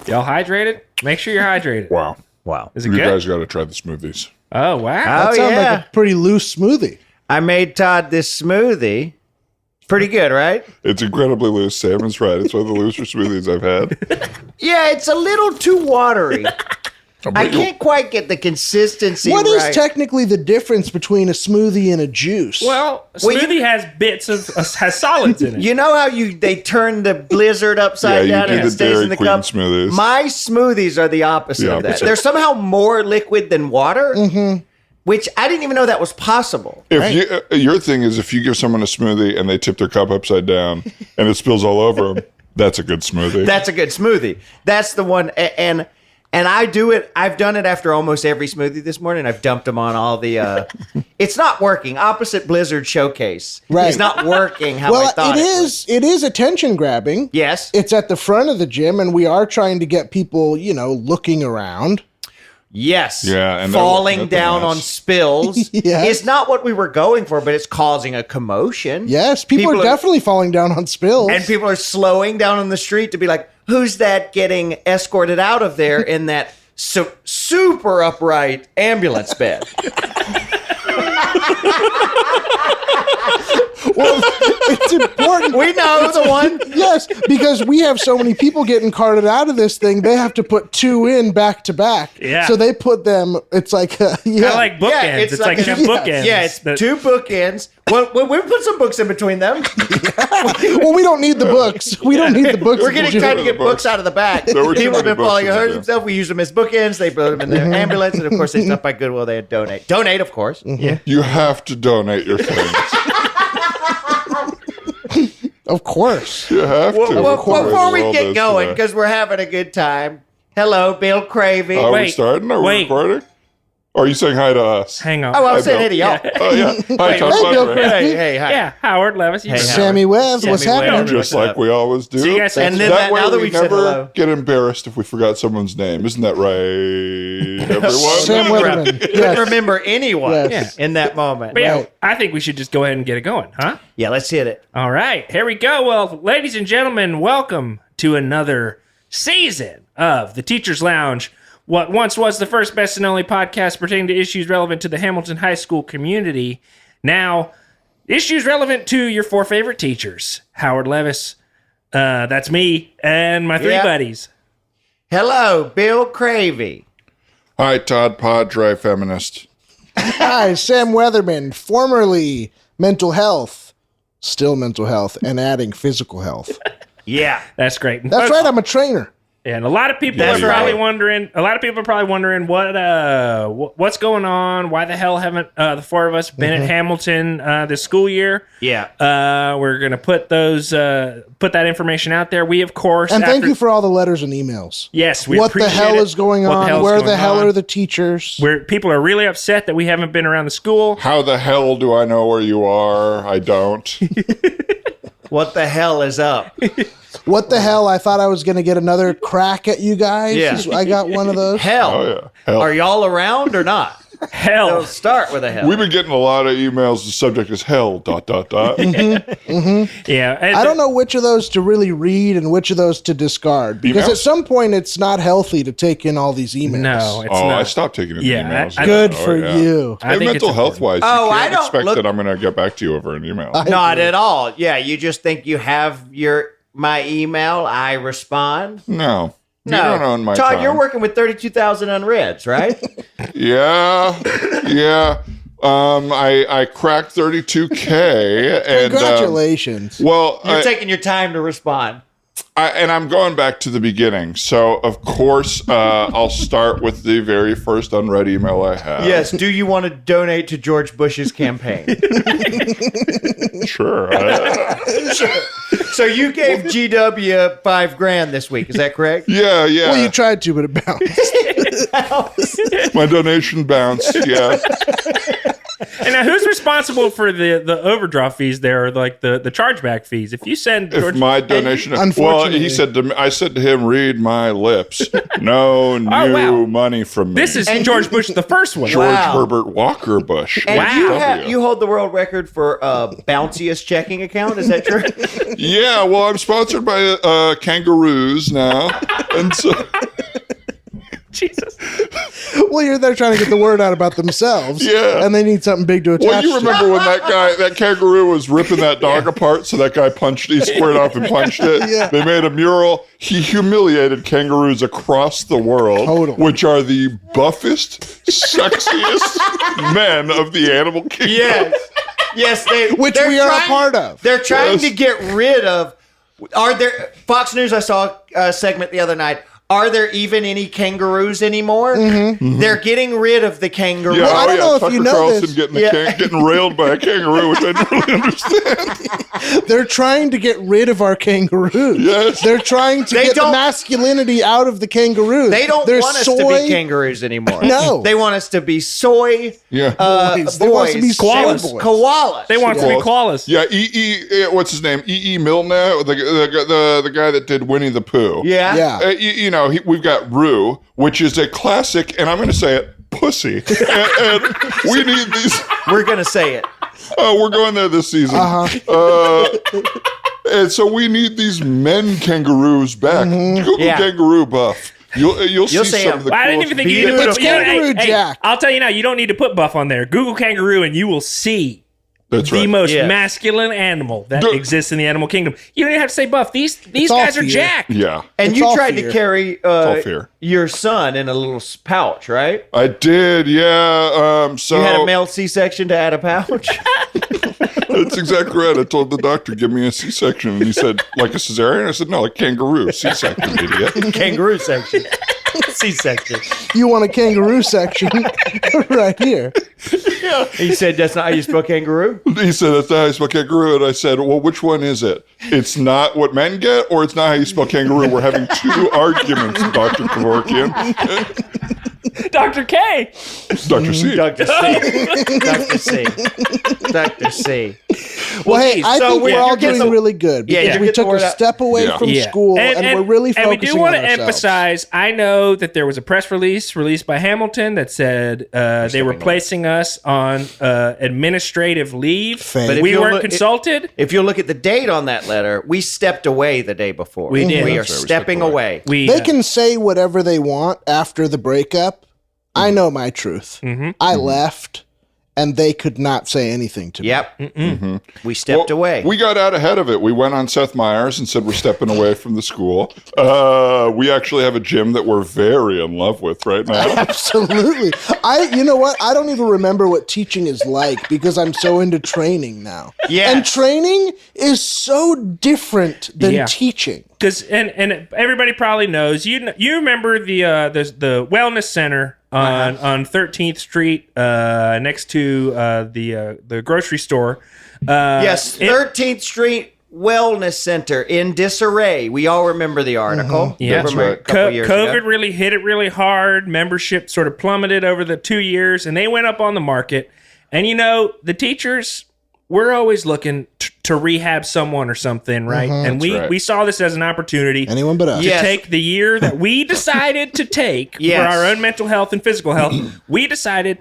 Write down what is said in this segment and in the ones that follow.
Y'all hydrated? Make sure you're hydrated. Wow. Is it You good? guys got to try the smoothies. Oh, wow. That sounds like a pretty loose smoothie. I made Todd this smoothie. Pretty good, right? It's incredibly loose. Sam is right. It's one of the loosest smoothies I've had. Yeah, it's a little too watery. I can't quite get the consistency What right. is technically the difference between a smoothie and a juice? Well, smoothie has bits of has solids in it. You know how they turn the Blizzard upside Yeah, you down do and the it stays Dairy in the Queen cup? smoothies. My smoothies are the opposite of that. opposite. They're somehow more liquid than water, which I didn't even know that was possible. If your thing is if you give someone a smoothie and they tip their cup upside down and it spills all over them, that's a good smoothie. That's a good smoothie. That's the one. And I do it. I've done it after almost every smoothie this morning. I've dumped them on all the. It's not working. Opposite Blizzard Showcase. Right. It's not working how I well, thought it it is. It is attention grabbing. Yes. It's at the front of the gym, and we are trying to get people, looking around. Yes. Yeah, and falling that'd be down nice. on spills Yes. is not what we were going for, but it's causing a commotion. Yes, people are definitely falling down on spills. And people are slowing down on the street to be like, "Who's that getting escorted out of there in that super upright ambulance bed?" Well, it's important. We know the one. Yes, because we have so many people getting carted out of this thing, they have to put two in back to back. Yeah. So they put them. It's like Kind of like bookends. Yeah, it's like two bookends. Yeah, it's two bookends. Well, we put some books in between them. Well, we don't need the books. We don't need the books. We're getting trying to get books out of the back. There were too People have many been falling books in hurt the themselves. We use them as bookends. They put them in the ambulance, and of course, they stop by Goodwill. They donate. Donate, of course. Yeah. You have to donate your things. Of course. You have to. Well, before we All get this going, today. because we're having a good time. Hello, Bill Cravey. Are we Wait, starting? Are we wait. recording? Or are you saying hi to us? Hang on. Oh, I was Hi, saying hey to Bill. y'all. Oh, yeah. Hi, Tom Hey, Bill Butler. Cravey. Hey, hi. Yeah, Howard Levis. You Hey, know. Howard. Sammy Webb, what's Sammy happening? Webb. Just like we always do. See you guys. And then that way now that we we've said never hello. get embarrassed if we forgot someone's name. Isn't that right, everyone? Sam Weatherman. Couldn't Yes. remember anyone Yes. in that moment. But yeah, Right. I think we should just go ahead and get it going, huh? Yeah, let's hit it. All right, here we go. Well, ladies and gentlemen, welcome to another season of the Teacher's Lounge. What once was the first, best, and only podcast pertaining to issues relevant to the Hamilton High School community. Now, issues relevant to your four favorite teachers. Howard Levis, that's me, and my three Yeah. buddies. Hello, Bill Cravey. Hi, Todd Padre, feminist. Hi, Sam Weatherman, formerly mental health, still mental health, and adding physical health. Yeah. That's great. That's right, I'm a trainer. And a lot of people That's are probably right. wondering. A lot of people are probably wondering what's going on. Why the hell haven't the four of us been at Hamilton this school year? Yeah. We're gonna put that information out there. We of course And thank you for all the letters and emails. Yes, we What the appreciate hell it. is going What the on? hell's Where going the hell on? are the teachers? Where people are really upset that we haven't been around the school. How the hell do I know where you are? I don't. What the hell is up? What the hell? I thought I was going to get another crack at you guys. Yeah. I got one of those. Hell. Oh, yeah. Hell. Are y'all around or not? Hell, Let's start with a hell. We've been getting a lot of emails. The subject is hell, ... yeah. And I don't know which of those to really read and which of those to discard. Because Emails? at some point, it's not healthy to take in all these emails. No, it's Oh, not. I stopped taking in Yeah, emails. I- Good Oh, for yeah. you. I And think mental it's health wise, Oh, you I can't don't expect look- that I'm going to get back to you over an email. Not at all. Yeah, you just think you have my email. I respond. No. No, You don't own my Todd, time. you're working with 32,000 unreads, right? Yeah. Yeah. I cracked 32K. And, Congratulations. well, You're taking your time to respond. and I'm going back to the beginning. So, of course, I'll start with the very first unread email I have. Yes. Do you want to donate to George Bush's campaign? Sure. So you gave GW $5,000 this week. Is that correct? Yeah. Well, you tried to, but it bounced. My donation bounced. Yeah. And now, who's responsible for the overdraft fees there, or like the chargeback fees? If you send George, If my donation, well, Unfortunately. he said to me, I said to him, "Read my lips. No new wow. money from me." this is George Bush the first one. George Wow. Herbert Walker Bush. And Wow. you hold the world record for bounciest checking account. Is that true? Yeah, well, I'm sponsored by Kangaroos now, and so Jesus. Well, they're trying to get the word out about themselves. Yeah. And they need something big to attach well, you to. remember when that kangaroo was ripping that dog apart, so that guy he squared off and punched it. Yeah. They made a mural. He humiliated kangaroos across the world, Totally. which are the buffest, sexiest men of the animal kingdom. Yes, Which we are a part of. They're trying Yes. to get rid of. Are there Fox News? I saw a segment the other night. Are there even any kangaroos anymore? Mm-hmm. They're getting rid of the kangaroo. Yeah, I don't know if Tucker you know Carlson this. getting railed by a kangaroo, which I don't really understand. They're trying to get rid of our kangaroos. Yes. They're trying to They get the don't- masculinity out of the kangaroos. They don't They're want us to soy- be kangaroos anymore. No. They want us to be soy Yeah. Boys. They want us to be soy Koalas. boys. koalas. They want us to be koalas. Yeah, what's his name? Milne, the guy that did Winnie the Pooh. Yeah. Yeah. We've got Rue, which is a classic, and I'm going to say it, pussy. and we need these. We're gonna say it. We're going there this season. And so we need these men kangaroos back. Google Yeah. kangaroo buff. You'll see see some him. of the Well, I didn't coolest even think you need to It's put Kangaroo Jack. I'll tell you now, you don't need to put buff on there. Google kangaroo and you will see That's the right. most Yes. masculine animal that Duh. exists in the animal kingdom. You don't even have to say buff. These all guys are fear. jacked. Yeah, And It's you all tried fear. to carry all fear. your son in a little pouch, right? I did. Yeah. So You had a male C-section to add a pouch. that's exactly right. I told the doctor, "Give me a C-section," and he said, "Like a cesarean?" I said, "No, like kangaroo C-section, idiot." Kangaroo section. C-section. You want a kangaroo section right here. He said, "That's not how you spell kangaroo." He said, "That's not how you spell kangaroo." And I said, "Well, which one is it? It's not what men get, or it's not how you spell kangaroo." We're having two arguments, Dr. Kevorkian. Dr. K. Dr. C. Dr. C. Dr. C. Dr. C. Well, hey, I so think we're- we're all you're getting doing the- really good Yeah, because you're we getting took the word a out. step away Yeah. from Yeah. school and we're really focusing and we do want on to ourselves. emphasize, I know that there was a press release released by Hamilton that said they were placing us on administrative leave. But if we you'll weren't look- consulted. If you look at the date on that letter, we stepped away the day before. We did. We are That's right, we stepping stepped away. We They can say whatever they want after the breakup. I know my truth. I left, and they could not say anything to me. Yep. We stepped away. We got out ahead of it. We went on Seth Meyers and said we're stepping away from the school. We actually have a gym that we're very in love with right now. Absolutely. You know what? I don't even remember what teaching is like because I'm so into training now. Yeah. And training is so different than Yeah. teaching. because and everybody probably knows you remember the wellness center on 13th Street next to the grocery store. Yes, 13th Street Wellness Center in disarray. We all remember the article. Yeah. That's From a right. couple years COVID ago. really hit it really hard. Membership sort of plummeted over the 2 years, and they went up on the market. And the teachers, we're always looking to rehab someone or something, right? And right. we saw this as an opportunity Anyone but us. to Yes. take the year that we decided to take Yes. for our own mental health and physical health. We decided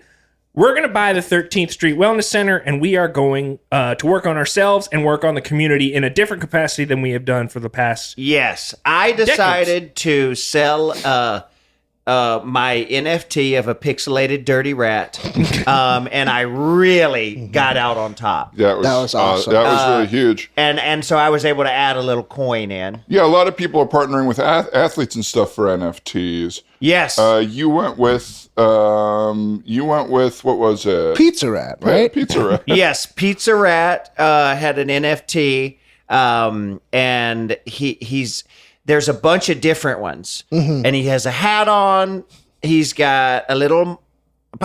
we're going to buy the 13th Street Wellness Center, and we are going to work on ourselves and work on the community in a different capacity than we have done for the past. Yes, I decided to sell my NFT of a pixelated dirty rat, and I really got out on top. That was awesome. That was really huge. And so I was able to add a little coin in. Yeah, a lot of people are partnering with athletes and stuff for NFTs. Yes. You went with what was it? Pizza Rat, right? Pizza Rat. Yes, Pizza Rat had an NFT, and there's a bunch of different ones, and he has a hat on. He's got a little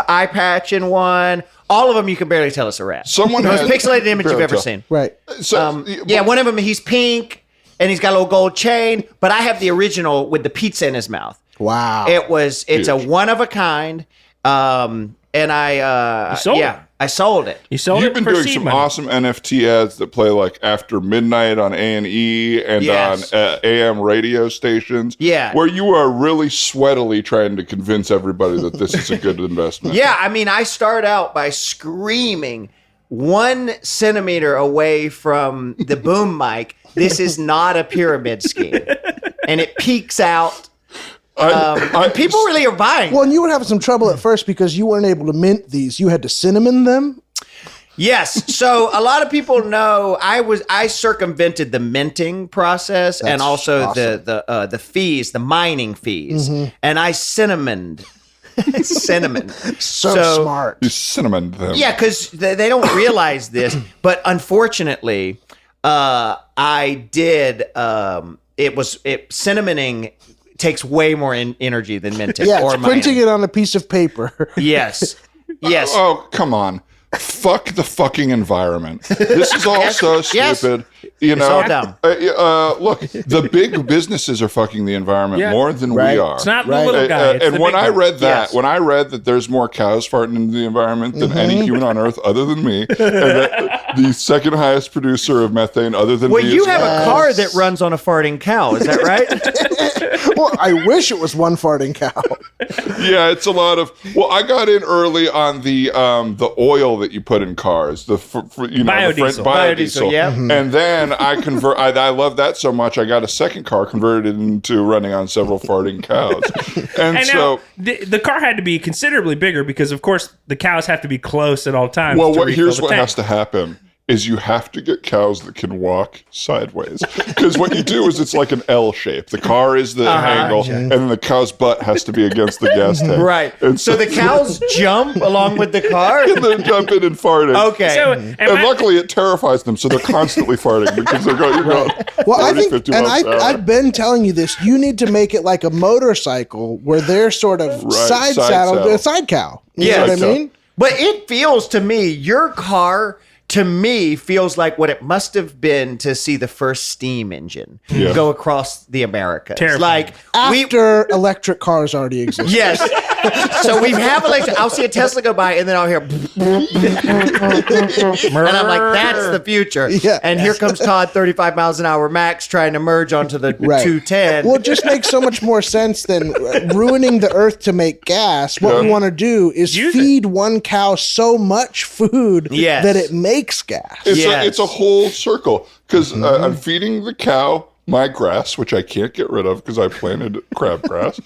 eye patch in one. All of them, you can barely tell it's a rat. Someone the most has- pixelated image you've barely ever tell. seen. Right. So, Yeah, one of them, he's pink, and he's got a little gold chain. But I have the original with the pizza in his mouth. Wow. It's a Huge. one of a kind. And I sold yeah. it. I sold it. You sold You've it been for doing seed some money. awesome NFT ads that play like after midnight on A&E and Yes. on AM radio stations. Yeah. Where you are really sweatily trying to convince everybody that this is a good investment. Yeah, I mean, I start out by screaming 1 centimeter away from the boom mic, this is not a pyramid scheme. And it peaks out. People really are buying. Well, and you were having some trouble at first because you weren't able to mint these. You had to cinnamon them. Yes. So a lot of people know I circumvented the minting process and also awesome. the fees, the mining fees, and I cinnamoned. Cinnamon. So smart. You cinnamon them. Yeah, because they don't realize this, but unfortunately, I did. Cinnamoning takes way more energy than minting. Yeah, or it's printing mining. it on a piece of paper. Yes. Yes. Oh, come on. Fuck the fucking environment. This is all so Yes. stupid. You know, all dumb. Look, the big businesses are fucking the environment Yeah. more than Right. we are. It's not the Right. little guy. It's And the when big I guy. read that, Yes. when I read that there's more cows farting into the environment than any human on Earth other than me, and that the second highest producer of methane other than Well, me you is have cows. a car that runs on a farting cow. Is that right? Well, I wish it was one farting cow. Yeah, it's a lot of. Well, I got in early on the oil that you put in cars, Biodiesel. Biodiesel, yeah. And then I love that so much. I got a second car converted into running on several farting cows, and And so. now, the car had to be considerably bigger because, of course, the cows have to be close at all times. Well, to refill here's the what tank. has to happen is you have to get cows that can walk sideways. Because what you do is it's like an L shape. The car is the angle, and then the cow's butt has to be against the gas tank. Right. And So the cows jump along with the car? and then jump in and farting. Okay. So, And luckily, it terrifies them, so they're constantly farting because they're going, Well, 40, I think, 50 and miles an hour. I've been telling you this. You need to make it like a motorcycle where they're sort of Right, side side saddled, saddle. a side cow. You Yeah. know what I Side cow. mean? But it feels to me, your car, to me, feels like what it must have been to see the first steam engine Yeah. go across the Americas. Terrifying. Like, After electric cars already exist. yes. So we have electric. I'll see a Tesla go by, and then I'll hear, and I'm like, "That's the future." Yeah. And here comes Todd, 35 miles an hour max, trying to merge onto the Right. 210. Well, it just makes so much more sense than ruining the earth to make gas. What we want to do is Use feed one cow so much food Yes. that it makes gas. Yes. It's a whole circle because I'm feeding the cow my grass, which I can't get rid of because I planted crabgrass.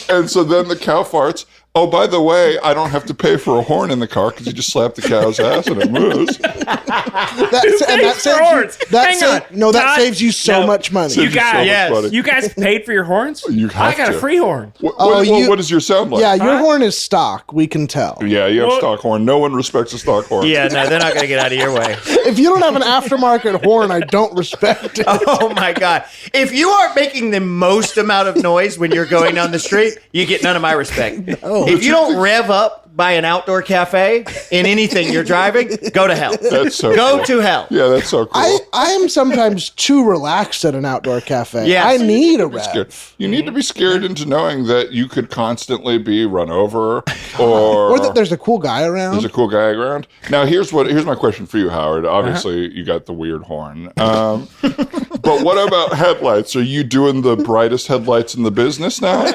And so then the cow farts. Oh, by the way, I don't have to pay for a horn in the car because you just slap the cow's ass and it moves. That for horns? Hang on. Todd, saves you so no. much money. You Saves you so guys, much Yes. money. you guys paid for your horns? You have I got to. a free horn. What does your sound like? Yeah, your horn is stock. We can tell. Yeah, you have Well- stock horn. No one respects a stock horn. Yeah, no, they're not going to get out of your way. If you don't have an aftermarket horn, I don't respect it. Oh my God. If you are making the most amount of noise when you're going down the street, you get none of my respect. If you don't rev up by an outdoor cafe in anything you're driving, go to hell. That's so Go cool. to hell. Yeah, that's so cool. I am sometimes too relaxed at an outdoor cafe. Yes. I need a Scared. rev. You need to be scared into knowing that you could constantly be run over Or that there's a cool guy around. there's a cool guy around. Now, here's my question for you, Howard. Obviously, you got the weird horn. But what about headlights? Are you doing the brightest headlights in the business now?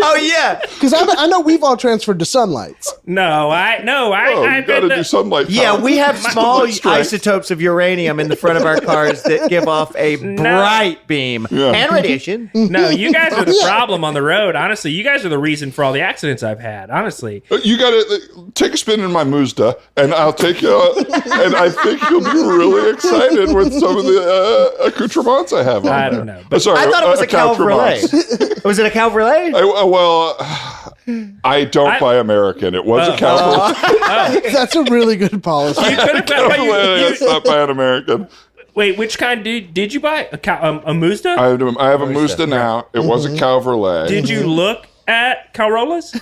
Oh, yeah. Because I know we've all transferred to sunlights. No, Oh, you got to do sunlight. Yeah, power. we have small Sunlight strength. isotopes of uranium in the front of our cars that give off a bright beam and radiation. No, you guys are the Yeah. problem on the road. Honestly, you guys are the reason for all the accidents I've had. Honestly, You got to take a spin in my Mazda, and I'll take you. And I think you'll be really excited with some of the accoutrements I have on I there. don't know, but Sorry, I thought it was a accoutrements. Calvalet. Was it a Calvalet? Well, I don't buy American. It was a Calvalet. That's a really good policy. you could have got It's not by an American. Wait, which kind did you buy? A Mazda? I have a Mazda now. It was a Calvalet. Did you look at Corollas?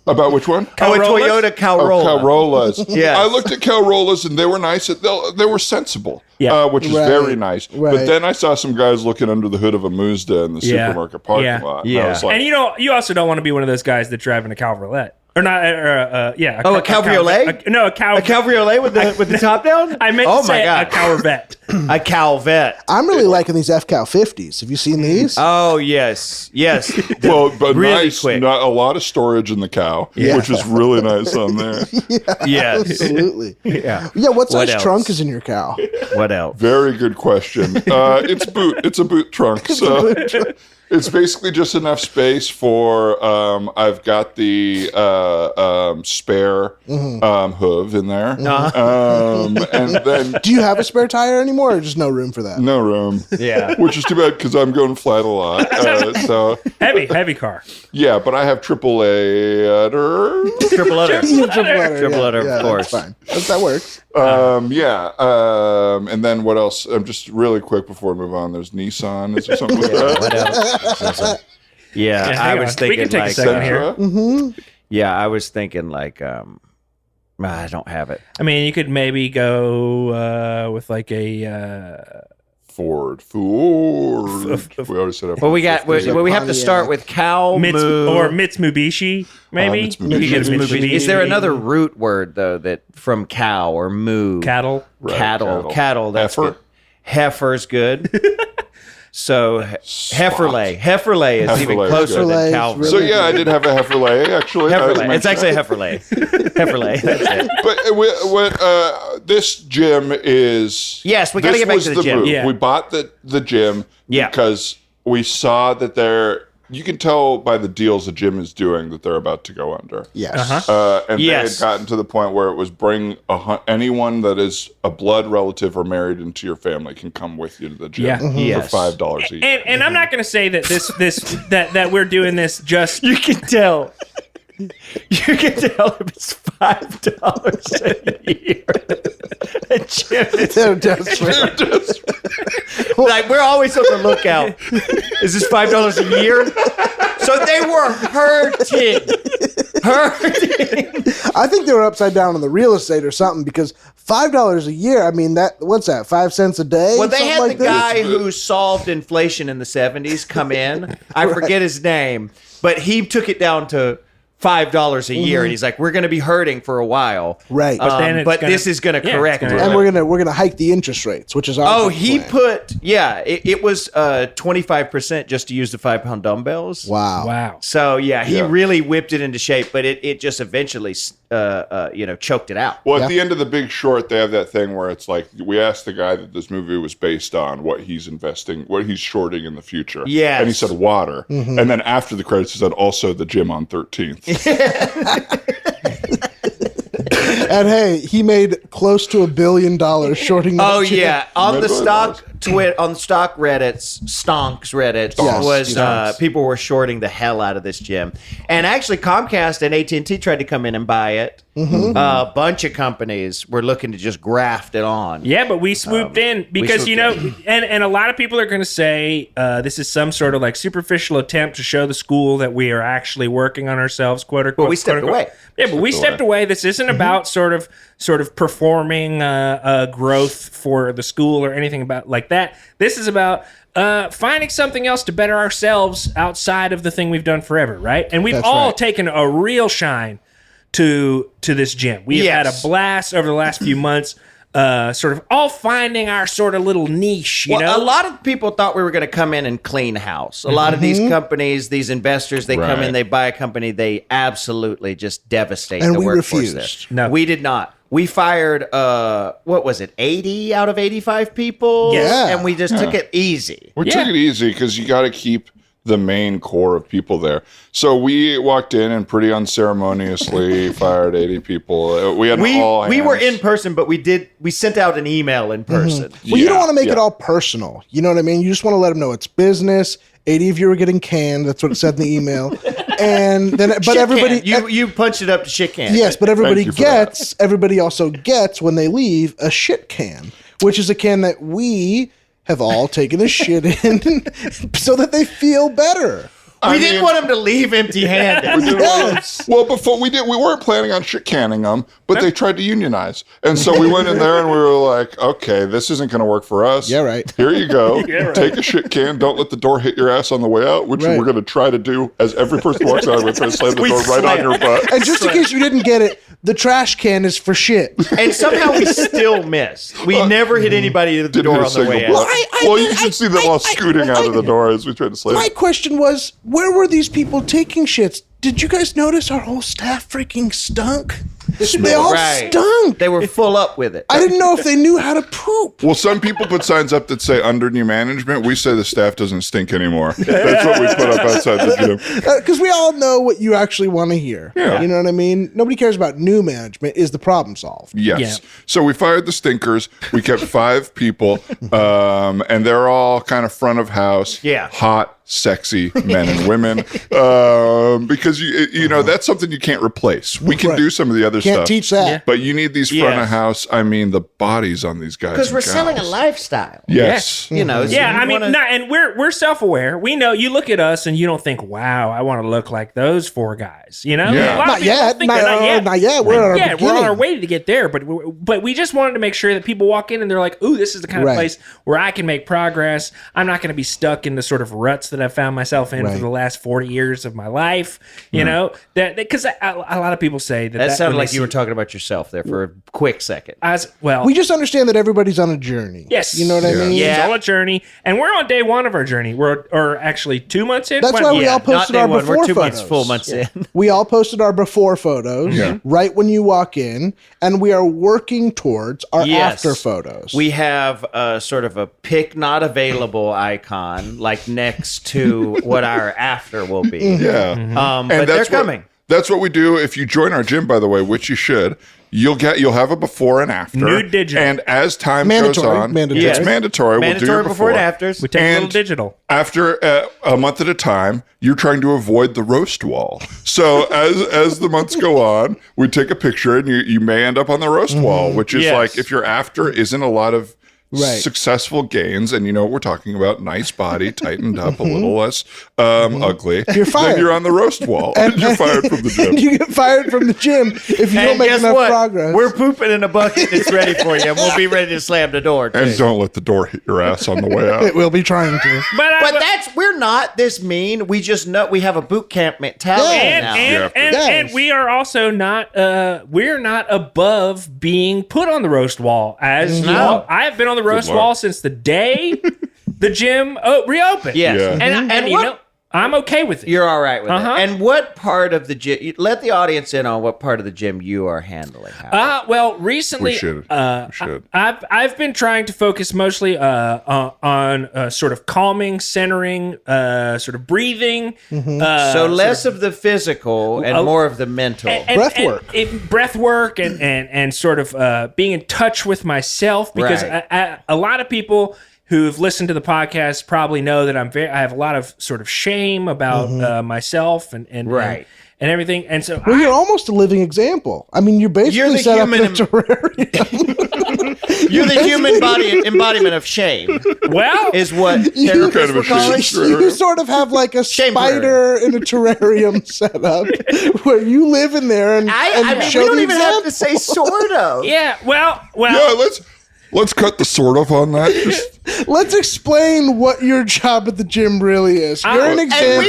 About which one? Oh, a Corollas? Toyota Corolla. Corollas. Yes. I looked at Corollas and they were nice. They were sensible, Yeah. which is Right, very nice. right. But then I saw some guys looking under the hood of a Mazda in the Yeah. supermarket parking Yeah. lot. And Yeah. I was like, And you also don't want to be one of those guys that driving a Calvalet. Or not, yeah. A cabriolet? No, a cow. A cabriolet with the top down? I meant to say a Corvette. A Calvette. I'm really liking these FCal 50s. Have you seen these? Oh, yes. Well, but Really nice. quick. Not a lot of storage in the cow, which is really nice on there. Yes. Absolutely. Yeah. Yeah, what size else? trunk is in your cow? What else? Very good question. It's a boot trunk. So it's basically just enough space for. I've got the spare hoof in there, and then Do you have a spare tire anymore, or just no room for that? no room. Yeah. Which is too bad because I'm going flat a lot. So Heavy car. yeah, but I have AAA udder. Triple udder. You have triple udder, Triple udder, of that's course. fine. That works. And then what else? Just really quick before we move on. There's Nissan. Is there something like that? What else? Yeah, Yeah, I hang was on. We thinking can take a like second here. Sentra? yeah, I was thinking like I don't have it. I mean, you could maybe go with like a. Ford. We already said. Well, we have to start with cow moo. Mitsubishi, maybe. Mitsubishi. You could get a Mitsubishi. Is there another root word though that from cow or moo? Cattle? Right, Cattle. That's Heifer. good. Heifer's good. So Heiferlay is even Heiferlay is closer good. than Heiferlay cow. is really So yeah, I did have a Heiferlay actually. Heiferlay. It's actually a Heiferlay. Heiferlay. That's it. But this gym is. Yes, we gotta this get back was to the gym. move. Yeah. We bought the gym because we saw that there. You can tell by the deals the gym is doing that they're about to go under. Yes. And they had gotten to the point where it was bring anyone that is a blood relative or married into your family can come with you to the gym for Yes. $5 each. And I'm not going to say that that we're doing this just. You can tell. You can tell if it's $5 a year. And Jim is They're desperate. like, we're always on the lookout. Is this $5 a year? So they were hurting. I think they were upside down on the real estate or something because $5 a year. I mean, what's that? 5 cents a day? Well, they Something had like the this? guy who solved inflation in the 70s come in. I forget his name, but he took it down to $5 a year, and he's like, "We're going to be hurting for a while, Right. But then it's gonna- this is going to yeah, correct it's it." gonna- And we're gonna hike the interest rates, which is our He plan. put it was 25% just to use the 5-pound dumbbells. Wow. So he Yeah. really whipped it into shape, but it just eventually choked it out. Well, at the end of The Big Short, they have that thing where it's like, we asked the guy that this movie was based on what he's investing, what he's shorting in the future. Yes. And he said water. And then after the credits, he said also the gym on 13th. And hey, he made close to $1 billion shorting. that Oh gym. yeah, on the Remember stock on stock Reddits, Stonks Reddit Yes, was Stonks. people were shorting the hell out of this gym, and actually Comcast and AT&T tried to come in and buy it. A bunch of companies were looking to just graft it on. Yeah, but we swooped in because, swooped and a lot of people are going to say this is some sort of like superficial attempt to show the school that we are actually working on ourselves, quote unquote. But we stepped quote, unquote. away. Yeah, but we stepped away. This isn't about sort of performing growth for the school or anything about like that. This is about finding something else to better ourselves outside of the thing we've done forever, right? And we've That's all right. taken a real shine to this gym. We have had a blast over the last few months, sort of all finding our sort of little niche, you know? A lot of people thought we were going to come in and clean house. A lot of these companies, these investors, they come in, Right. they buy a company, they absolutely just devastate And the we workforce refused. there. No. We did not. We fired, what was it, 80 out of 85 people? Yes. And we just took it easy. We Yeah. took it easy because you got to keep the main core of people there. So we walked in and pretty unceremoniously fired 80 people. We had all We were hands. in person, but we sent out an email in person. Well, you don't Yeah, want to make yeah. it all personal. You know what I mean? You just want to let them know it's business. 80 of you are getting canned. That's what it said in the email. And then, but Shit everybody, can. You punched it up to shit can. yes, but everybody Thank you for that. gets. Everybody also gets when they leave a shit can, which is a can that we have all taken a shit in, so that they feel better. We didn't want him to leave empty-handed. Yes. Well, before we weren't planning on shit canning them, but they tried to unionize. And so we went in there and we were like, okay, this isn't going to work for us. Yeah, right. Here you go. Yeah, right. Take a shit can. Don't let the door hit your ass on the way out, which Right. we're going to try to do as every person walks out. We're going to slam the door right on your butt. And just in case you didn't get it, the trash can is for shit. And somehow we still missed. We never hit anybody at the Didn't door hit on a the way single out. butt. Well, you should see them all scooting out of the door as we tried to slam. My question was, where were these people taking shits? Did you guys notice our whole staff freaking stunk? They all Right. stunk. They were full up with it. I didn't know if they knew how to poop. Well, some people put signs up that say under new management. We say the staff doesn't stink anymore. That's what we put up outside the gym. Because we all know what you actually want to hear. Yeah. You know what I mean? Nobody cares about new management. Is the problem solved? Yes. Yeah. So we fired the stinkers. We kept 5 people, and they're all kind of front of house. Yeah. Hot, sexy men and women. Because you know that's something you can't replace. We can Right. do some of the other Can't stuff. teach that. Yeah. But you need these front Yes. of house. I mean, the bodies on these guys. Because and we're selling a gals. lifestyle. Yes. You know, so Yeah, you I mean, wanna- and we're self-aware. We know you look at us and you don't think, "Wow, I want to look like those 4 guys." You know, Yeah. A lot of Not people yet. think Not, that, not yet. We're on our yeah, we're on our beginning. way to get there, but we just wanted to make sure that people walk in and they're like, "Ooh, this is the kind of Right. place where I can make progress. I'm not going to be stuck in the sort of ruts that I've found myself in Right. for the last 40 years of my life." You know, that because a lot of people say that that sounded when like they you were see- talking about yourself there for a quick second. well, We just understand that everybody's on a journey. yes, You know what I mean? Yeah. It's all a journey, and we're on day 1 of our journey. Or actually 2 months in. That's When- why we all Not posted day our one. before We're 2 photos. months, full months in. We all posted our before photos Yeah. right when you walk in, and we are working towards our Yes. after photos. We have sort of a pick not available icon, like next to what our after will be. Yeah. But they're coming. That's what we do. If you join our gym, by the way, which you should, you'll have a before and after. Nude digital. And as time Mandatory. goes on, Mandatory. it's Yes. mandatory. We'll do Mandatory your before and afters. We take a little And digital. After a month at a time, you're trying to avoid the roast wall. So as the months go on, we take a picture, and you may end up on the roast wall, which is Yes. like if your after isn't a lot of Right. successful gains, and you know what we're talking about, nice body, tightened up, a little less ugly, You're fired. then you're on the roast wall, and you're fired from the gym. And you get fired from the gym if you don't And make guess enough what? progress. We're pooping in a bucket that's ready for you, and we'll be ready to slam the door. Too. And don't let the door hit your ass on the way out. It will be trying to. But we're not this mean. We just know we have a boot camp mentality Yeah. and now. Yes. and we are also not we're not above being put on the roast wall. As you No. know, I have been on the roast Lord. wall since the day the gym reopened. Yes. Yeah. And you what- know, I'm okay with it. You're all right with Uh-huh. it. And what part of the gym? Let the audience in on what part of the gym you are handling. Howard. Well, recently, We should. I've been trying to focus mostly on sort of calming, centering, sort of breathing. So less of the physical and more of the mental. Breath work. Breath work, and sort of being in touch with myself, because Right. a lot of people who've listened to the podcast probably know that I have a lot of sort of shame about myself and Right. and everything, and so Well, you're almost a living example. I mean, you're basically You're the set up in a human terrarium. You're the human body embodiment of shame, well, is what You're therapists kind of a were calling. shame. You sort of have like a Shame spider in a terrarium set up where you live in there and, I mean, show we don't the even have to example. say sort of. yeah, well, Yeah, let's cut the sort of on that. Just, Let's explain what your job at the gym really is. You're an example. And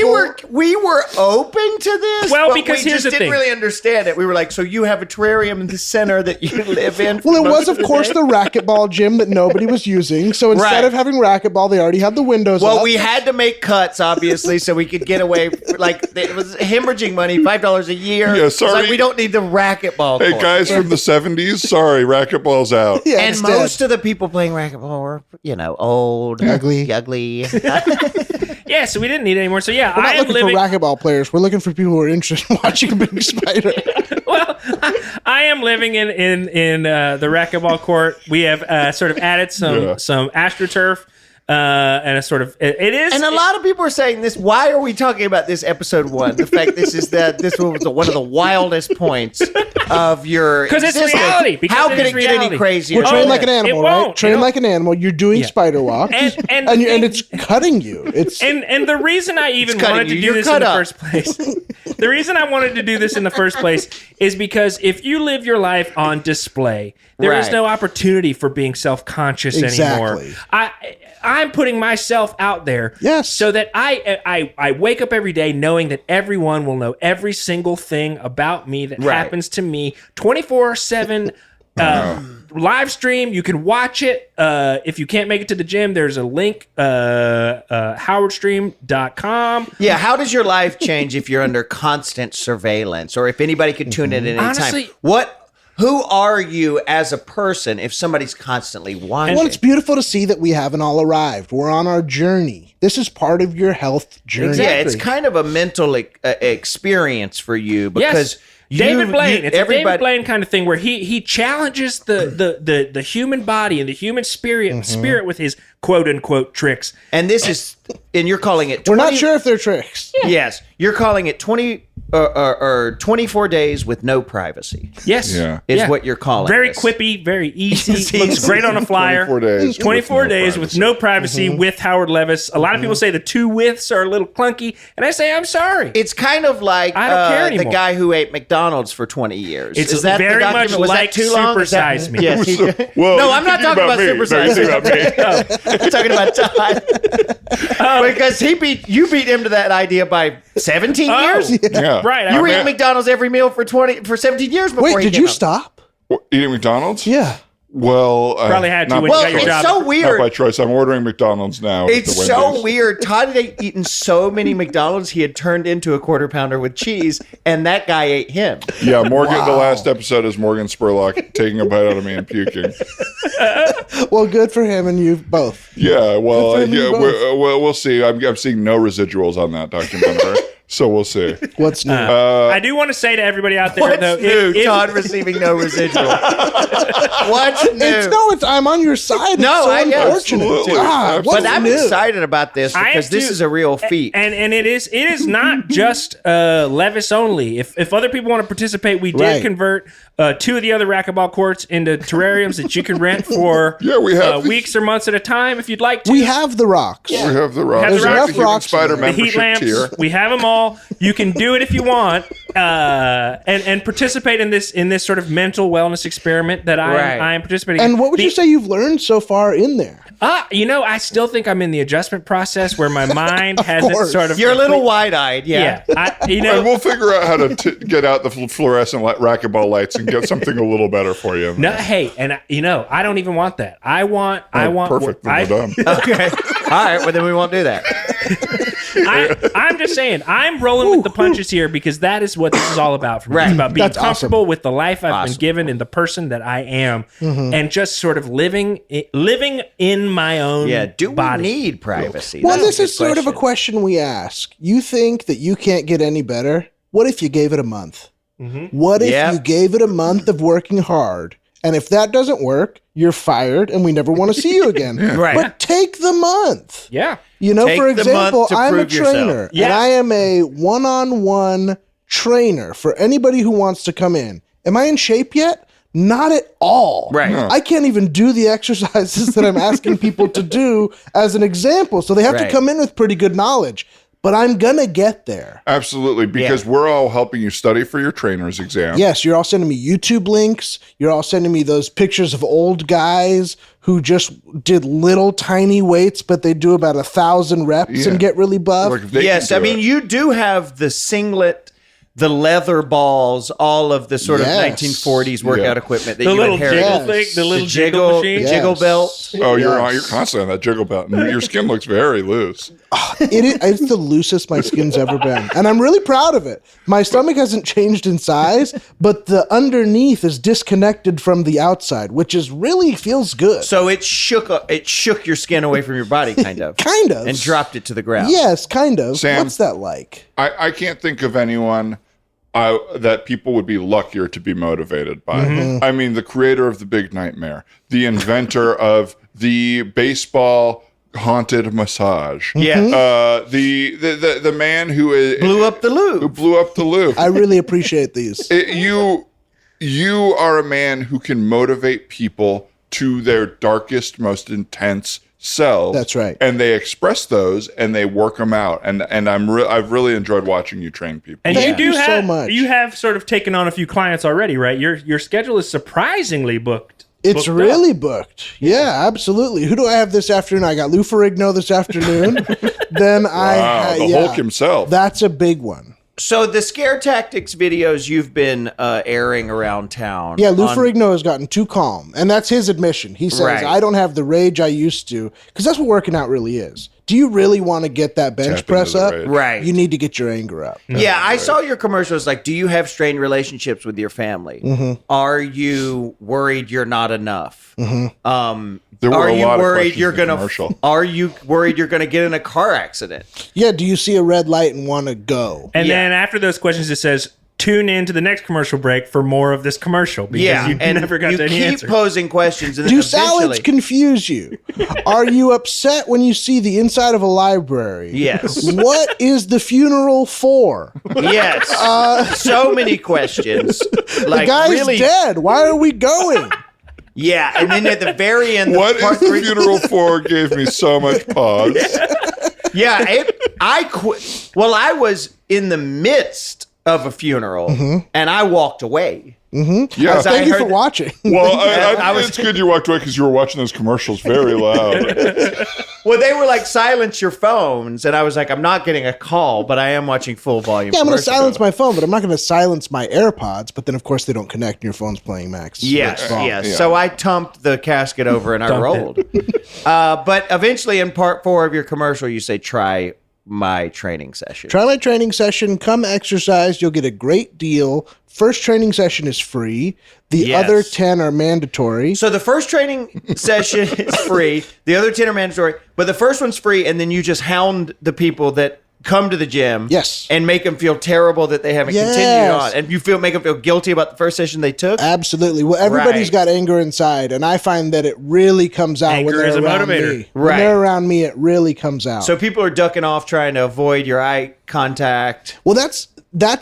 we were open to this. Well, but because we here's just the didn't thing. really understand it. We were like, so you have a terrarium in the center that you live in. for Well, it most was, of the course, day? the racquetball gym that nobody was using. So instead Right. of having racquetball, they already had the windows Well, up. we had to make cuts, obviously, so we could get away. Like it was hemorrhaging money, $5 a year. Yeah, It's sorry. like we don't need the racquetball. hey, court. guys from the 70s, sorry, racquetball's out. Yeah, And instead. most of the people playing racquetball were, old, Ugly. ugly. yeah, so we didn't need it anymore. So yeah, We're I not am looking living. for racquetball players. We're looking for people who are interested in watching a big spider. Well, I am living in the racquetball court. We have sort of added some Yeah. AstroTurf and a sort of it is. And a lot of people are saying this. Why are we talking about this episode 1? The fact this was one of the wildest points of your because it's existence. reality. Because How it could is it get any reality. crazier? We're trained Oh, like an animal, it right? won't, Trained like an animal. You're doing spider walks, And and it's cutting you. It's And the reason I even cutting wanted to you. do You're this in cut the up. first place, the reason I wanted to do this in the first place is because if you live your life on display, there is Right. no opportunity for being self-conscious anymore. Exactly. I'm putting myself out there, Yes. so that I wake up every day knowing that everyone will know every single thing about me that Right. happens to me 24/7. Live stream, you can watch it. If you can't make it to the gym, there's a link, howardstream.com. Yeah, how does your life change if you're under constant surveillance, or if anybody could tune in at any Honestly- time? Who are you as a person if somebody's constantly watching? well, it's beautiful to see that we haven't all arrived. We're on our journey. This is part of your health journey. Yeah, it's kind of a mental experience for you because David Blaine. It's a David everybody. Blaine kind of thing where he challenges the human body and the human spirit with his quote unquote tricks. And this is, and you're calling it. We're not sure if they're tricks. Yes, you're calling it 20 or 24 days with no privacy. Yes, Yeah. Is what you're calling very this. quippy, very easy. Easy. Looks great on a flyer. 24 days. 24 days with no privacy Mm-hmm. with Howard Levis. A lot of people say the two withs are a little clunky, and I say I'm sorry. It's kind of like I don't care the anymore. guy who ate McDonald's for 20 years. It's Is that the very document? much Was that like too long? Super Is that- Size Me. Yes, he- Well, no, you're I'm not thinking talking about me. Super No, Size you're Me. thinking about me. I'm talking about Todd. Because you beat him to that idea by 17 Oh, years. Yeah. Right. You I were mean, eating McDonald's every meal for 17 years before Wait, he did came you out. stop? What, eating McDonald's? Yeah. Well, Probably had to not when by you got your choice. It's job. so Not weird. by choice. I'm ordering McDonald's now. at It's the so Wendy's. weird. Todd had eaten so many McDonald's, he had turned into a quarter pounder with cheese, and that guy ate him. Yeah, Morgan. The Wow. last episode is Morgan Spurlock taking a bite out of me and puking. Well, good for him and you both. Yeah, well, Good for you both. we'll see. I'm seeing no residuals on that documentary, so we'll see. What's new? I do want to say to everybody out there, What's though, new? Todd receiving no residual. What's new? I'm on your side. No, it's so I know. unfortunate. Absolutely. God, what's But I'm new? excited about this I because am this too. is a real feat. And it is not just Levis only. If other people want to participate, we did Right. convert 2 of the other racquetball courts into terrariums that you can rent for Yeah, we have weeks or months at a time if you'd like to. We have the rocks. We have the rocks. Have the We rocks. the Human Rocks Spider in there. the heat membership lamps, tier. we have them all. You can do it if you want, and participate in this sort of mental wellness experiment that Right. I am participating. And in. what would you say you've learned so far in there? I still think I'm in the adjustment process where my mind hasn't course. sort of. You're a little wide-eyed, Yeah, And we'll figure out how to get out the fluorescent racquetball lights and get something a little better for you. No, hey, and I don't even want that. I want Perfect. Then we're done. Okay. All right. Well, then we won't do that. I'm just saying, I'm rolling with the punches here because that is what this is all about for me. Right. It's about being That's comfortable with the life I've been Awesome. given and the person that I am, Mm-hmm. and just sort of living in my own Yeah. Do we body. need privacy? Well, That's this a is good sort of a question we ask. You think that you can't get any better? What if you gave it a month? What if Yeah. you gave it a month of working hard? And if that doesn't work, you're fired and we never want to see you again. Right. But take the month. Yeah. You know, Take for the example, month to I'm a prove yourself. trainer Yeah. and I am a one-on-one trainer for anybody who wants to come in. Am I in shape yet? Not at all. Right. No. I can't even do the exercises that I'm asking people to do as an example. So they have Right. to come in with pretty good knowledge. But I'm going to get there. Absolutely, because we're all helping you study for your trainer's exam. Yes, you're all sending me YouTube links. You're all sending me those pictures of old guys who just did little tiny weights, but they do about 1,000 reps and get really buff. Like if they Yes. can I do mean, it. you do have the singlet, the leather balls, all of the sort of Yes. 1940s workout Yeah. equipment that The you little inherited. jiggle Yes. thing, the little The jiggle machine. Yes. jiggle belt. Oh, you're Yes. constantly on that jiggle belt, and your skin looks very loose. It's the loosest my skin's ever been. And I'm really proud of it. My stomach hasn't changed in size, but the underneath is disconnected from the outside, which is really feels good. So it shook your skin away from your body, kind of. Kind of. And dropped it to the ground. Yes, kind of. Sam. What's that like? I can't think of anyone that people would be luckier to be motivated by. Mm-hmm. I mean, the creator of The Big Nightmare, the inventor of the baseball haunted massage. Yeah. The man who Blew up the loop. Who blew up the loop. I really appreciate these. You are a man who can motivate people to their darkest, most intense selves. That's right. And they express those and they work them out. And I've really enjoyed watching you train people. And Thank you so much. You have sort of taken on a few clients already, right? Your schedule is surprisingly booked. It's booked really up. booked. Yeah, absolutely. Who do I have this afternoon? I got Lou Ferrigno this afternoon. Then Wow, the Hulk himself. That's a big one. So the scare tactics videos you've been airing around town. Yeah, Lou Ferrigno has gotten too calm, and that's his admission. He says, Right. I don't have the rage I used to, because that's what working out really is. Do you really want to get that bench Tap press into the up? rage. Right. You need to get your anger up. Yeah, I saw your commercials. Like, do you have strained relationships with your family? Mm-hmm. Are you worried you're not enough? Mm-hmm. There were Are a you lot of worried questions you're in the gonna? commercial. Are you worried you're gonna get in a car accident? Yeah, do you see a red light and want to go? And Yeah. then after those questions, it says, tune in to the next commercial break for more of this commercial because Yeah, you and never got you to any keep answer. posing questions, and then Do eventually, salads confuse you? Are you upset when you see the inside of a library? Yes. What is the funeral for? yes, so many questions. Like The guy's really, dead. Why are we going? yeah. And then at the very end, What part is the three- funeral for gave me so much pause. Yeah, I quit. Well, I was in the midst of a funeral, and I walked away. Yeah. As I Thank you heard for that- watching. Well, I was- it's good you walked away because you were watching those commercials very loud. Well, they were like, silence your phones. And I was like, I'm not getting a call, but I am watching full volume. Yeah, I'm going to commercials. silence my phone, but I'm not going to silence my AirPods. But then, of course, they don't connect and your phone's playing Max. Yes, song. yes. Yeah. So I tumped the casket over and I rolled. But eventually in part 4 of your commercial, you say, try my training session. Try my training session. Come exercise. You'll get a great deal. First training session is free. The Yes. other 10 are mandatory. So the first training session is free. The other 10 are mandatory, but the first one's free, and then you just hound the people that come to the gym. Yes. And make them feel terrible that they haven't continued Yes. on. And you make them feel guilty about the first session they took. Absolutely. Well, everybody's Right. got anger inside, and I find that it really comes out when Anger they're is a around motivator. me. Right. When they're around me, it really comes out. So people are ducking off trying to avoid your eye contact. well, that's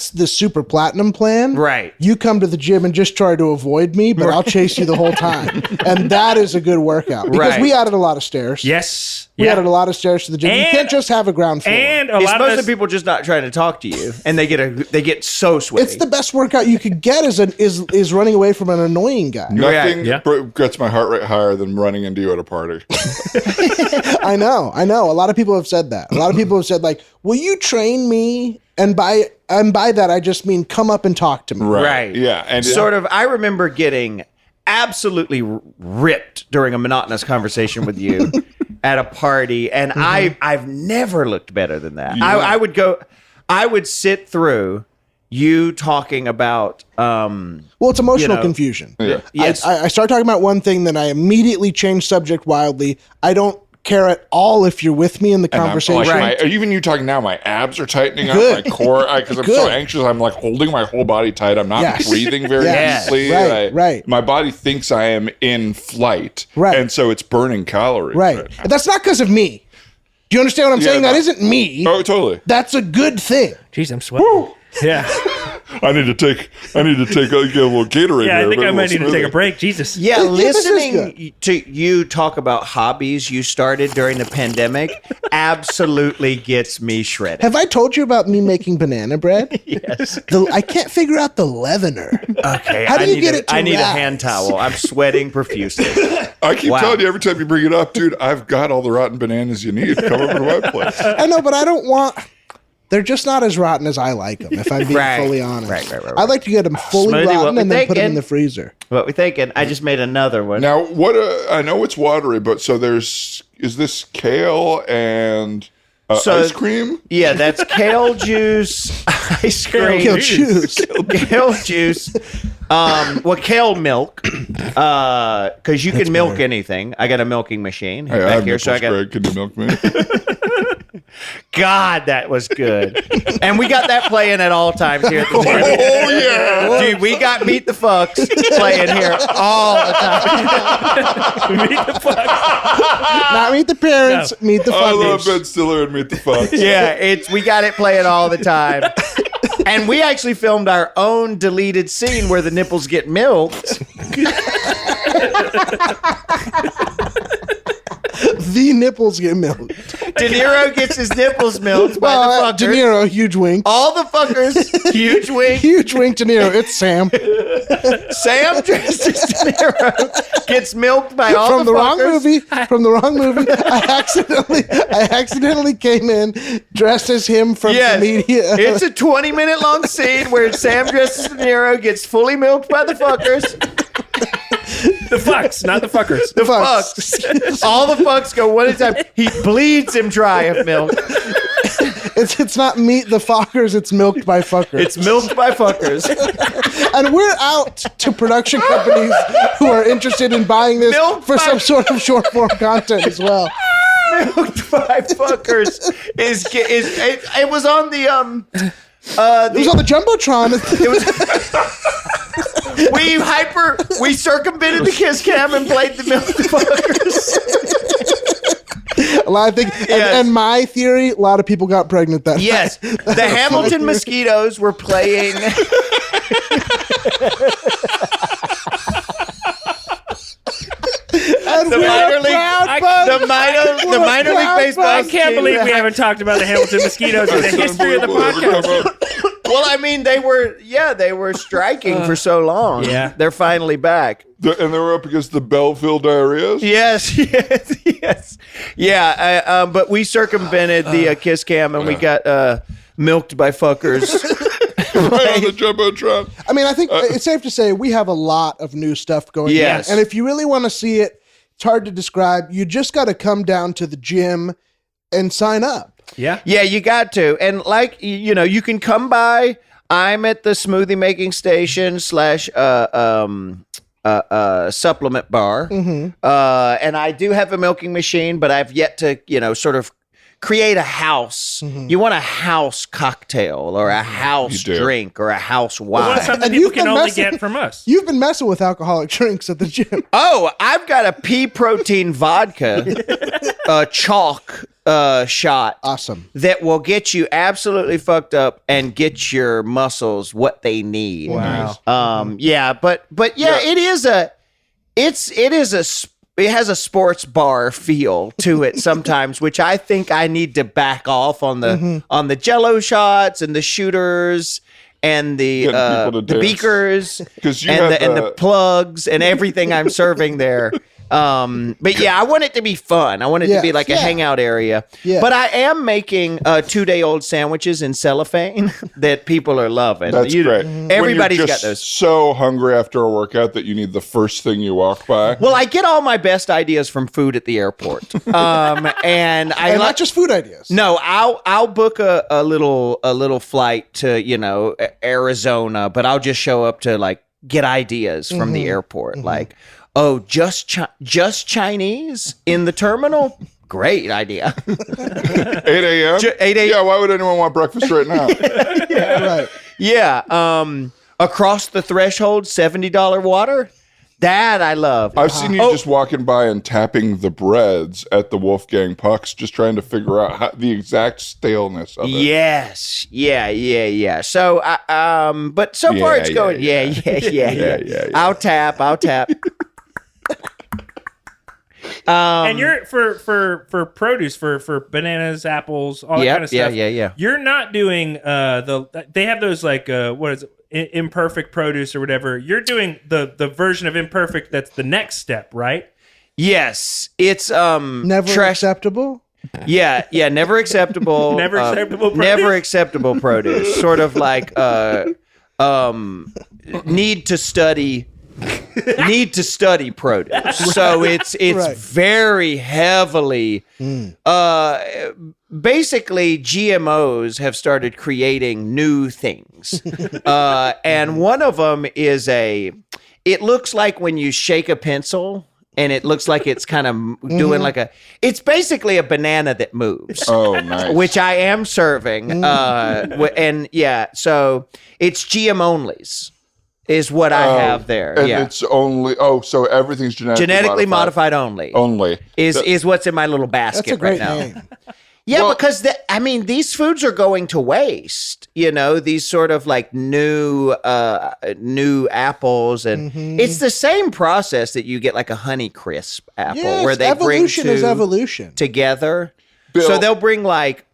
the super platinum plan. Right. You come to the gym and just try to avoid me, but I'll chase you the whole time. And that is a good workout because Right. we added a lot of stairs. Yes. We Yeah. added a lot of stairs to the gym. You And- can't just have a ground floor. And a It's lot most of of the people just not trying to talk to you, and they get so sweaty. it's the best workout you could get is running away from an annoying guy. Nothing Yeah. gets my heart rate higher than running into you at a party. I know. A lot of people have said that. A lot of people have said, like, will you train me? And by that I just mean come up and talk to me. Right. Yeah. And sort of. I remember getting absolutely ripped during a monotonous conversation with you at a party, and I've never looked better than that. I would sit through you talking about Well, it's emotional know, confusion. yes. I start talking about one thing, then I immediately change subject wildly. I don't care at all if you're with me in the I'm conversation. like, even you talking now, my abs are tightening up, Good. my core, because I'm so Good. anxious. I'm like holding my whole body tight. I'm not Yes. breathing very Yes. easily. Right. My body thinks I am in flight. Right. And so it's burning calories. Right. now. And that's not because of me. Do you understand what I'm saying? no. That isn't me. Oh, totally. That's a good thing. Jeez, I'm sweating. Yeah. I need to get a little Gatorade. Yeah, I here, think a I might little need to take a smoothie. break. Jesus. Yeah, This is listening to you talk about hobbies you started during the pandemic absolutely gets me shredded. Have I told you about me making banana bread? Yes. I can't figure out the leavener. Okay. How do you get it to I need a rise? hand towel. I'm sweating profusely. I keep Wow. telling you every time you bring it up, dude, I've got all the rotten bananas you need. Come over to my place. I know, but I don't want. They're just not as rotten as I like them, if I'm being Right. fully honest. Right. I like to get them fully Smoothie, what rotten we and then put them thinking? in the freezer. What we thinking? I just made another one. Now, I know it's watery, but so is this kale and So- ice cream? Yeah, that's kale juice, ice cream, Kale juice. kale juice. Kale milk, because you can milk anything. I got a milking machine Hey, I back have here, so I nipples, got. Greg. Can you milk me? God, that was good. And we got that playing at all times here at the table. Oh yeah. Dude, we got Meet the Fucks playing here all the time. Meet the fuck. Not Meet the Parents, Meet the I love Fuckers. Ben Stiller and Meet the Fox. Yeah, we got it playing all the time. And we actually filmed our own deleted scene where the nipples get milked. The nipples get milked. De Niro gets his nipples milked by the De fuckers. Niro, huge wink. All the fuckers, huge wink. Huge wink, De Niro. It's Sam. Sam dressed as De Niro gets milked by all From the wrong fuckers. movie. From the wrong movie. I accidentally came in dressed as him from Yes, the media. it's a 20-minute long scene where Sam dressed as De Niro gets fully milked by the fuckers. The fucks, not the fuckers. The Fucks. fucks. All the fucks go one at a time. He bleeds him dry of milk. It's not Meet the Fuckers, it's Milked by Fuckers. It's milked by fuckers. And we're out to production companies who are interested in buying this Milked for by- some sort of short form content as well. Milked by fuckers it was on the It was on the Jumbotron. we circumvented the kiss cam and played the milk fuckers. A lot of things. Yes. And my theory, a lot of people got pregnant that Yes, night. the Hamilton mosquitoes were playing. And The we're minor league, proud bunch. the minor league baseball. I can't believe we haven't talked about the Hamilton mosquitoes in the history of the podcast. Well, I mean, they were striking for so long. Yeah. They're finally back. And they were up against the Belleville Diarrheas. Yes, yes. Yeah, but we circumvented the kiss cam and we got milked by fuckers. Right on the Jumbotron. I mean, I think it's safe to say we have a lot of new stuff going Yes. on. And if you really want to see it, it's hard to describe. You just got to come down to the gym and sign up. Yeah. Yeah, you got to. And like, you can come by. I'm at the smoothie making station / supplement bar. And I do have a milking machine, but I've yet to, sort of create a house. You want a house cocktail or a house You do. drink or a house Well, wine. that's something And people you've can been only messing- get from us. You've been messing with alcoholic drinks at the gym. Oh, I've got a pea protein vodka chalk shot. Awesome. That will get you absolutely fucked up and get your muscles what they need. Wow. Yeah, but yeah, it has a sports bar feel to it sometimes, which I think I need to back off on the Jello shots and the shooters and the Getting people to dance. beakers 'Cause you and had and the the- plugs and everything I'm serving there. But yeah, I want it to be fun. I want it to be Yes, like a yeah. hangout area. Yeah. But I am making 2-day-old sandwiches in cellophane that people are loving. That's great. Everybody's When you're got just those. so hungry after a workout that you need the first thing you walk by. Well, I get all my best ideas from food at the airport, and I And like. not just food ideas. No, I'll book a little flight to Arizona, but I'll just show up to like get ideas from the airport, like. Oh, just Chinese in the terminal? Great idea. 8 a.m.? 8 a.m. Yeah, why would anyone want breakfast right now? Right. Yeah. Across the threshold, $70 water? That I love. I've seen you just walking by and tapping the breads at the Wolfgang Pucks, just trying to figure out the exact staleness of it. Yes. Yeah. So, but so far it's going. Yeah. I'll tap. And you're for produce for bananas, apples, all that kind of stuff. Yeah. You're not doing they have those like what is it? Imperfect produce or whatever. You're doing the version of imperfect that's the next step, right? Yes, it's Never acceptable. Yeah, never acceptable. Never acceptable produce? Never acceptable produce. Sort of like need to study produce. So it's Right. very heavily basically GMOs have started creating new things. And one of them is it looks like when you shake a pencil and it looks like it's kind of doing like it's basically a banana that moves. Oh, nice. Which I am serving. And yeah, so it's GM onlys is what I have there. And yeah. it's only, so everything's Genetically modified only. Only. Is what's in my little basket That's a great right now. name. Yeah, Well- because these foods are going to waste. These sort of like new apples, and it's the same process that you get like a Honey Crisp apple, Yes, where they evolution bring is two evolution. together. Bill- So they'll bring like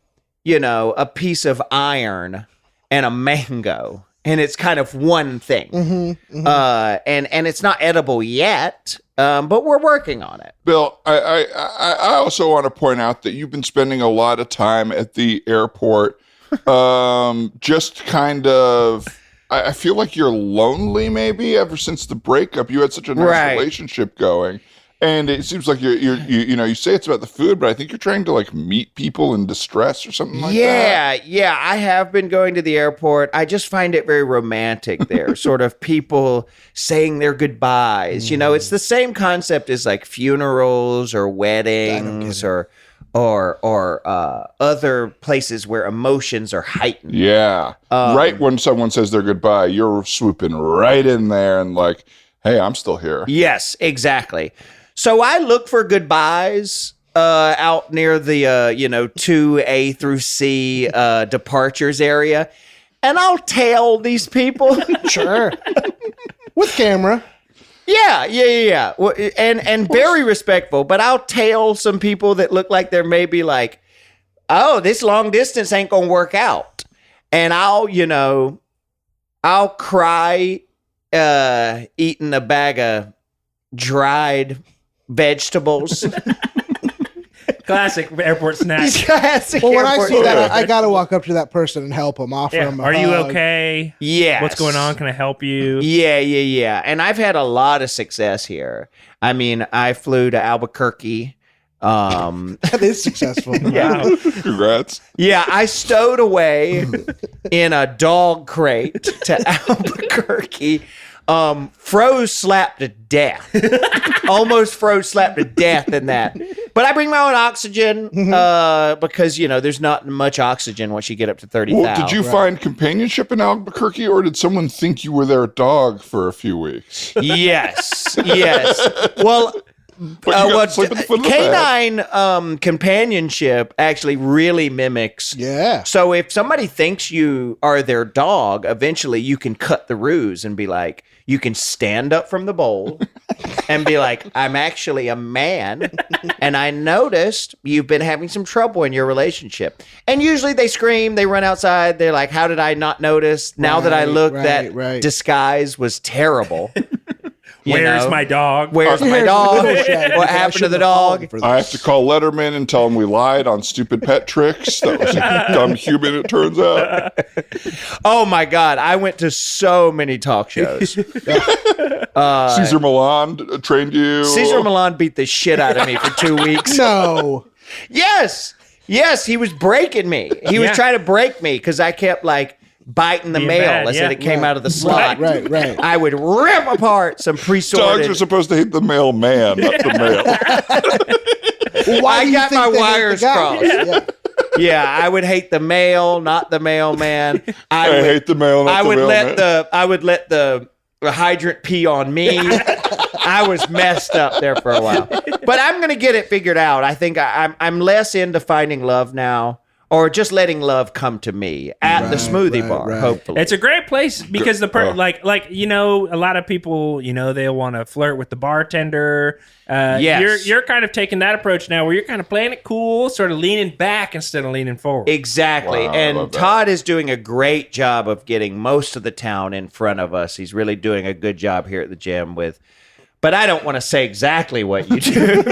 a piece of iron and a mango, and it's kind of one thing. And it's not edible yet, but we're working on it. Bill, I also want to point out that you've been spending a lot of time at the airport, just kind of. I feel like you're lonely, maybe ever since the breakup. You had such a nice Right. relationship going, and it seems like you say it's about the food, but I think you're trying to like meet people in distress or something like that. Yeah. I have been going to the airport. I just find it very romantic there. Sort of people saying their goodbyes. It's the same concept as like funerals or weddings or other places where emotions are heightened. Yeah. Right when someone says their goodbye, you're swooping right in there and like, hey, I'm still here. Yes, exactly. So I look for goodbyes out near the 2A through C departures area, and I'll tail these people. Sure. With camera. Yeah. Well, and very respectful, but I'll tail some people that look like they're maybe like, oh, this long distance ain't gonna work out, and I'll cry eating a bag of dried vegetables. Classic airport snack. Classic Well, when I airport see that, snack. I got to walk up to that person and help them, offer Yeah. them a Are you hug. okay? Yes. What's going on? Can I help you? Yeah. And I've had a lot of success here. I mean, I flew to Albuquerque. That is successful. Wow. Congrats. Yeah, I stowed away in a dog crate to Albuquerque. Froze slapped to death. Almost froze slapped to death in that. But I bring my own oxygen because, there's not much oxygen once you get up to 30,000. Well, did you find companionship in Albuquerque, or did someone think you were their dog for a few weeks? Yes. Well, But you got to sleep at the foot of the bed. canine companionship actually really mimics. Yeah. So if somebody thinks you are their dog, eventually you can cut the ruse and be like, you can stand up from the bowl and be like, I'm actually a man, and I noticed you've been having some trouble in your relationship. And usually they scream, they run outside, they're like, how did I not notice? Now that I look, that disguise was terrible. Where's my dog? Where's my Here's dog? the little shag. What I happened to shouldn't the have fallen dog? for I this. have to call Letterman and tell him we lied on stupid pet tricks. That was a dumb human, it turns out. Oh my God. I went to so many talk shows. Caesar Milan trained you. Caesar Milan beat the shit out of me for 2 weeks. No. Yes, he was breaking me. He was trying to break me because I kept like biting the Being mail bad, as yeah. it came out of the slot. Right. I would rip apart some Dogs pre-sorted. are supposed to hate the mailman, not the mail. Why I do you got think my they hate wires the guy? crossed. Yeah. Yeah, I would hate the mail, not the mailman. I hate the mail, not I the would mailman. let the hydrant pee on me. I was messed up there for a while, but I'm gonna get it figured out. I think I'm less into finding love now, or just letting love come to me at the smoothie bar. right. Hopefully, It's a great place because the a lot of people, they'll want to flirt with the bartender. Yes. You're kind of taking that approach now, where you're kind of playing it cool, sort of leaning back instead of leaning forward. exactly. Wow, I And love that. Todd is doing a great job of getting most of the town in front of us. He's really doing a good job here at the gym with. But I don't want to say exactly what you do.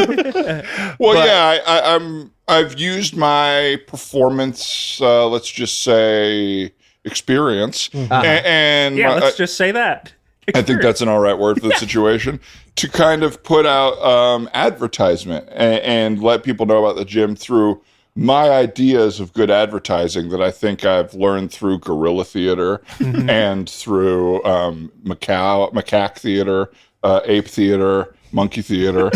Well, I've used my performance, let's just say, experience, and Yeah, my- let's just say that. I think that's an all right word for the situation, to kind of put out advertisement and let people know about the gym through my ideas of good advertising that I think I've learned through guerrilla theater and through macaque theater, ape theater, Monkey Theater.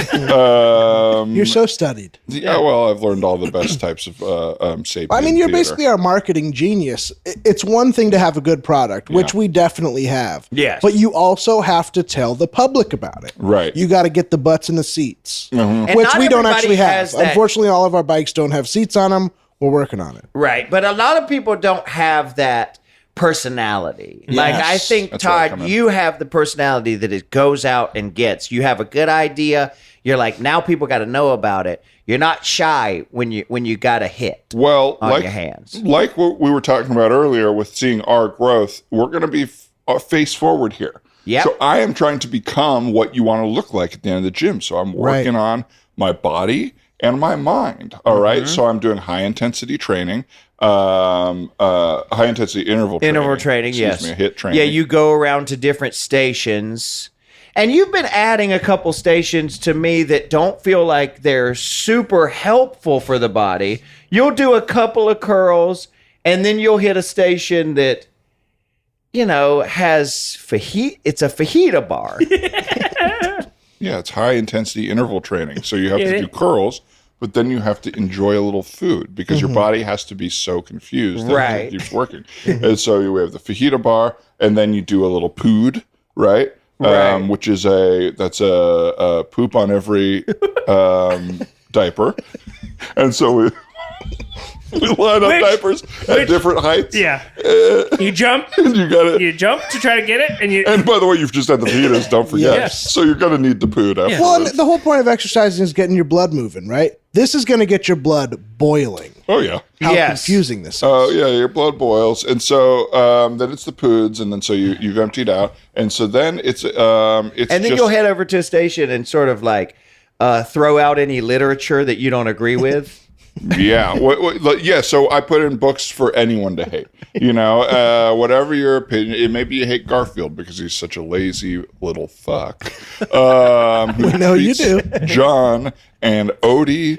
You're so studied. Yeah, well, I've learned all the best types of sapien I mean, you're theater. basically our marketing genius. It's one thing to have a good product, which we definitely have. Yes. But you also have to tell the public about it. Right. You got to get the butts in the seats, And which not we don't everybody actually has have. that- Unfortunately, all of our bikes don't have seats on them. We're working on it. Right. But a lot of people don't have that personality. Like, I think, That's where I Todd, come in. you have the personality that it goes out and gets. You have a good idea. You're like, now people got to know about it. You're not shy when you got a hit Well, on your hands. like what we were talking about earlier with seeing our growth, we're going to be face forward here. Yep. So I am trying to become what you want to look like at the end of the gym. So I'm working on my body and my mind. All right. So I'm doing high intensity training, high intensity interval training. Interval training, Excuse yes. me, HIIT training. Yeah, you go around to different stations. And you've been adding a couple stations to me that don't feel like they're super helpful for the body. You'll do a couple of curls, and then you'll hit a station that, has fajita. It's a fajita bar. Yeah, it's high intensity interval training. So you have to do curls, but then you have to enjoy a little food because your body has to be so confused that Right. it keeps working. And so we have the fajita bar, and then you do a little pood, right? Right. Which is that's a poop on every diaper. And so we line up diapers at different heights. Yeah. You jump. And you got it. You jump to try to get it, and you. And by the way, you've just had the fajitas, don't forget. Yes. So you're going to need the pood afterwards. Well, and the whole point of exercising is getting your blood moving, right? This is going to get your blood boiling. Oh, yeah. How Yes. confusing this is. Oh yeah, your blood boils, and so then it's the poods, and then so you've emptied out, and so then it's And then just, you'll head over to a station and sort of like throw out any literature that you don't agree with. yeah, yeah. So I put in books for anyone to hate. Whatever your opinion, it maybe you hate Garfield because he's such a lazy little fuck. We know you do. John and Odie.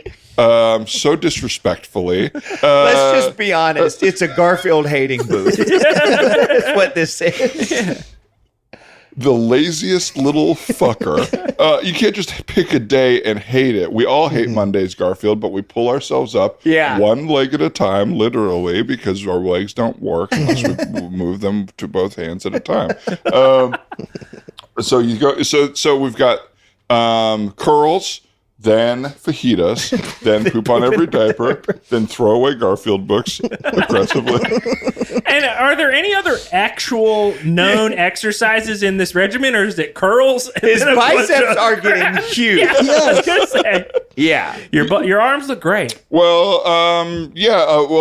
So disrespectfully. Let's just be honest. It's a Garfield hating booth. That's what this is. The laziest little fucker. You can't just pick a day and hate it. We all hate Mondays, Garfield, but we pull ourselves up one leg at a time, literally, because our legs don't work unless we move them to both hands at a time. So you go. So we've got curls. Then fajitas, then poop on every diaper, then throw away Garfield books aggressively. And are there any other actual known exercises in this regimen, or is it curls? and His then a bunch biceps of- are getting huge. Yeah, I was gonna say. Yeah. Your arms look great. Well,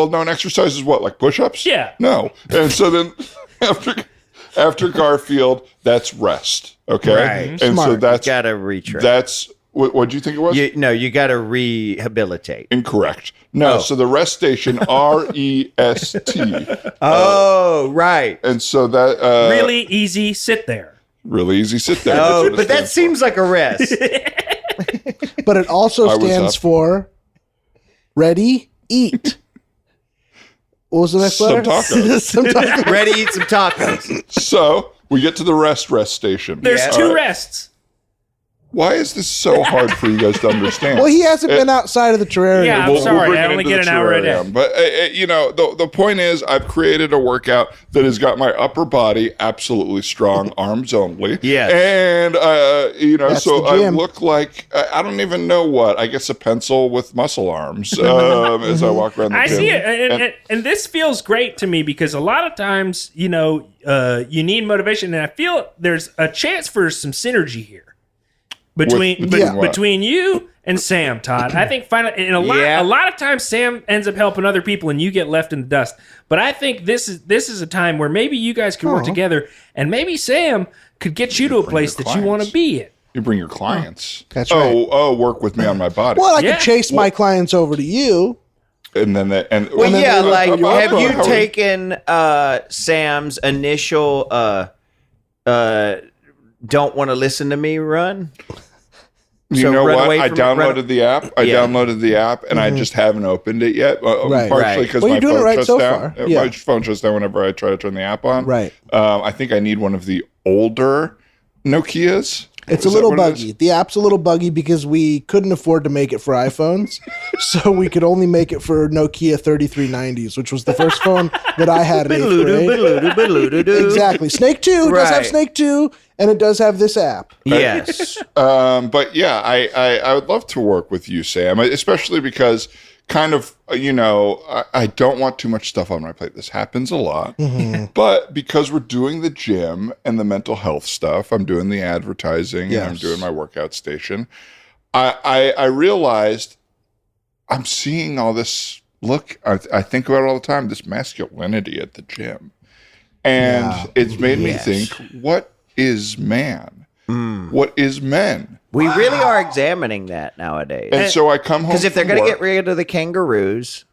known exercise is what, like push-ups? Yeah. No. And so then after Garfield, that's rest. Okay. Right. And so Smart. that's Gotta retrain. that's what do you think it was? You gotta rehabilitate. Incorrect. No. Oh. So the rest station, REST. Oh, right. And so that Really easy. Sit there. really easy. Sit there. That's Oh, what it but that stands seems like a rest. But it also I was stands up. for ready, eat. What was the next Some letter? tacos. Some tacos. Ready to eat some tacos. for. So we get to the rest station. There's Yeah. two All right. rests. Why is this so hard for you guys to understand? Well, he hasn't been outside of the terrarium. Yeah, I'm We'll sorry. bring I it only into get the an hour a day. terrarium. But the point is, I've created a workout that has got my upper body absolutely strong, arms only. Yes. And That's so the I gym. look like I don't even know what. I guess a pencil with muscle arms as I walk around the I gym. see it, and this feels great to me because a lot of times, you need motivation, and I feel there's a chance for some synergy here between what? between you and Sam, Todd. I think finally, Yeah. a lot of times Sam ends up helping other people, and you get left in the dust. But I think this is a time where maybe you guys could work together, and maybe Sam could get you to a place your that you want to clients. be at. You bring your clients. That's right. Oh, work with me on my body. Well, I Yeah. could chase my clients over to you. And then Well, then yeah, they like, look have you How- taken Sam's initial don't want to listen to me run? You So know run what? away I from- downloaded the app. Yeah. And I just haven't opened it yet. Right. Partially Right. because Well, my you're doing phone it right shuts so down. far. Yeah. My phone shuts down whenever I try to turn the app on. Right. I think I need one of the older Nokias. It's Is a little that what it buggy. The app's a little buggy because we couldn't afford to make it for iPhones. So we could only make it for Nokia 3390s, which was the first phone that I had in 8th grade. Exactly. Snake 2 does have Right. Snake 2, and it does have this app. Yes. But yeah, I would love to work with you, Sam, especially because kind of, I don't want too much stuff on my plate. This happens a lot. But because we're doing the gym and the mental health stuff, I'm doing the advertising and I'm Yes. doing my workout station. I realized I'm seeing all this. Look, I think about it all the time, this masculinity at the gym. And Yeah. it's made me Yes. think, what is man? What is men? We really are examining that nowadays. And so I come home Because if they're from going to work, get rid of the kangaroos,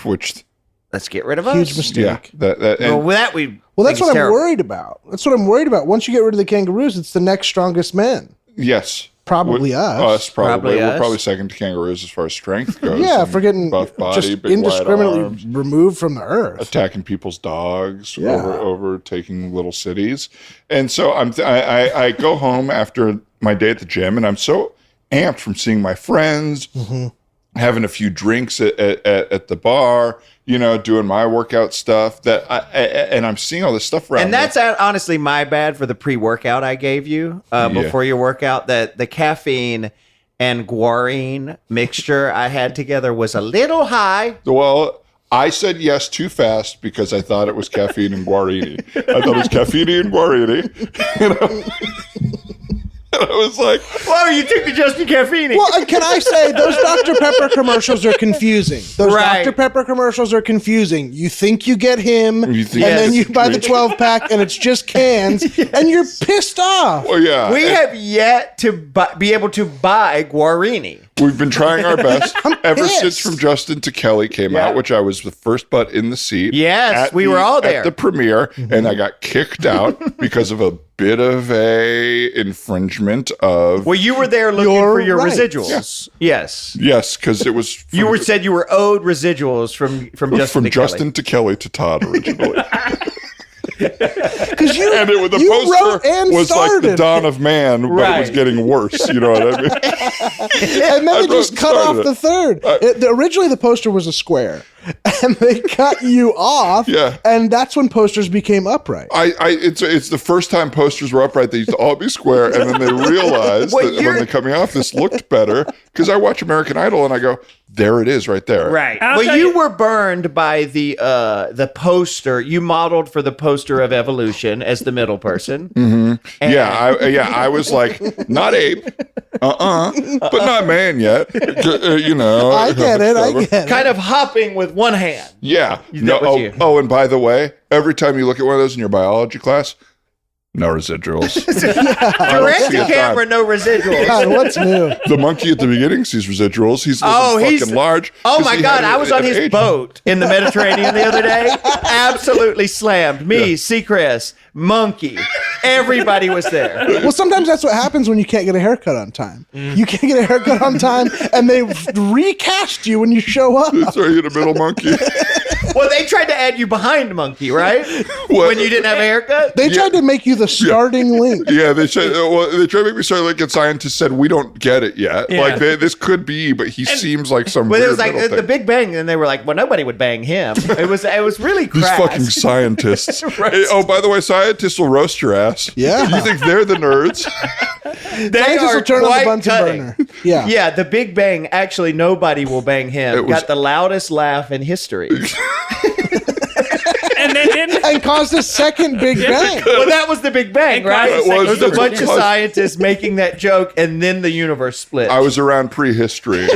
which let's get rid of us. Huge mistake. yeah, that and, Well, that we. Well, that's think what is I'm terrible. worried about. That's what I'm worried about. Once you get rid of the kangaroos, it's the next strongest men. yes, Probably us. Us probably. Probably We're us. probably second to kangaroos as far as strength goes. Yeah, and for getting buff body, just big wide indiscriminately arms, removed from the earth. attacking people's dogs, Yeah. overtaking little cities. And so I go home after my day at the gym, and I'm so amped from seeing my friends, having a few drinks at the bar, doing my workout stuff. And I'm seeing all this stuff around. And that's honestly my bad for the pre-workout I gave you before your workout. That the caffeine and guarine mixture I had together was a little high. Well, I said yes too fast because I thought it was caffeine and guarini. I thought it was caffeine and guarini. And I was like, Whoa, you took the just caffeine. Well, and can I say those Dr. Pepper commercials are confusing. Those Right. Dr. Pepper commercials are confusing. You think you get him, You think and then it's you buy the 12 pack, and it's just cans, and you're pissed off. oh yeah. We have yet to be able to buy guarini. We've been trying our best ever pissed. since From Justin to Kelly came Yeah. out, which I was the first butt in the seat. Yes, we were all there. at the premiere, and I got kicked out because of a bit of a infringement of. Well, you were there looking You're for your right. residuals. Yes. Yes, because it was from, You said you were owed residuals from Justin from to Justin to Kelly to Todd originally. Because you, And the you poster wrote and was like started. the dawn of man, but it was Right. getting worse. You know what I mean? And then I they just wrote- cut off started the third. Originally, the poster was a square, and they cut you off. Yeah. And that's when posters became upright. It's the first time posters were upright. They used to all be square, and then they realized Well, that when you're- they cut me off, this looked better. Because I watch American Idol, and I go, there it is, right there. Right. I'll Well, tell you you- were burned by the poster. You modeled for the poster of evolution as the middle person. I was like, not ape, but not man yet. I get it. I get it. Kind of hopping with one hand. Yeah. That was you. And by the way, every time you look at one of those in your biology class, no residuals. Direct to camera, no residuals. God, what's new? The monkey at the beginning sees residuals. He's fucking large. Oh 'cause my he God! had I was on an his age- boat in the Mediterranean the other day. Absolutely slammed. Me, Seacrest, Monkey. Everybody was there. Well, sometimes that's what happens when you can't get a haircut on time. You can't get a haircut on time, and they recast you when you show up. Throw you in a middle monkey. Well, they tried to add you behind Monkey, right? What? When you didn't have a haircut. They tried to make you the starting link. Yeah, they said. Well, they tried to make me start like a scientist said we don't get it yet. Yeah. Like this could be, but he seems like some. But it weird was like middle the thing. Big Bang, and they were like, "Well, nobody would bang him." It was really These crass. fucking scientists. Right. Hey, oh, by the way, scientists will roast your ass. Yeah. You think they're the nerds? They Scientists are will turn on the quite Bunsen cutting. burner. Yeah. Yeah, the Big Bang. Actually, nobody will bang him. It was- Got the loudest laugh in history. And then didn't And caused a second Big Bang. Well, that was the Big Bang, right? It It was was a the bunch of Big Bang. scientists making that joke, and then the universe split. I was around prehistory,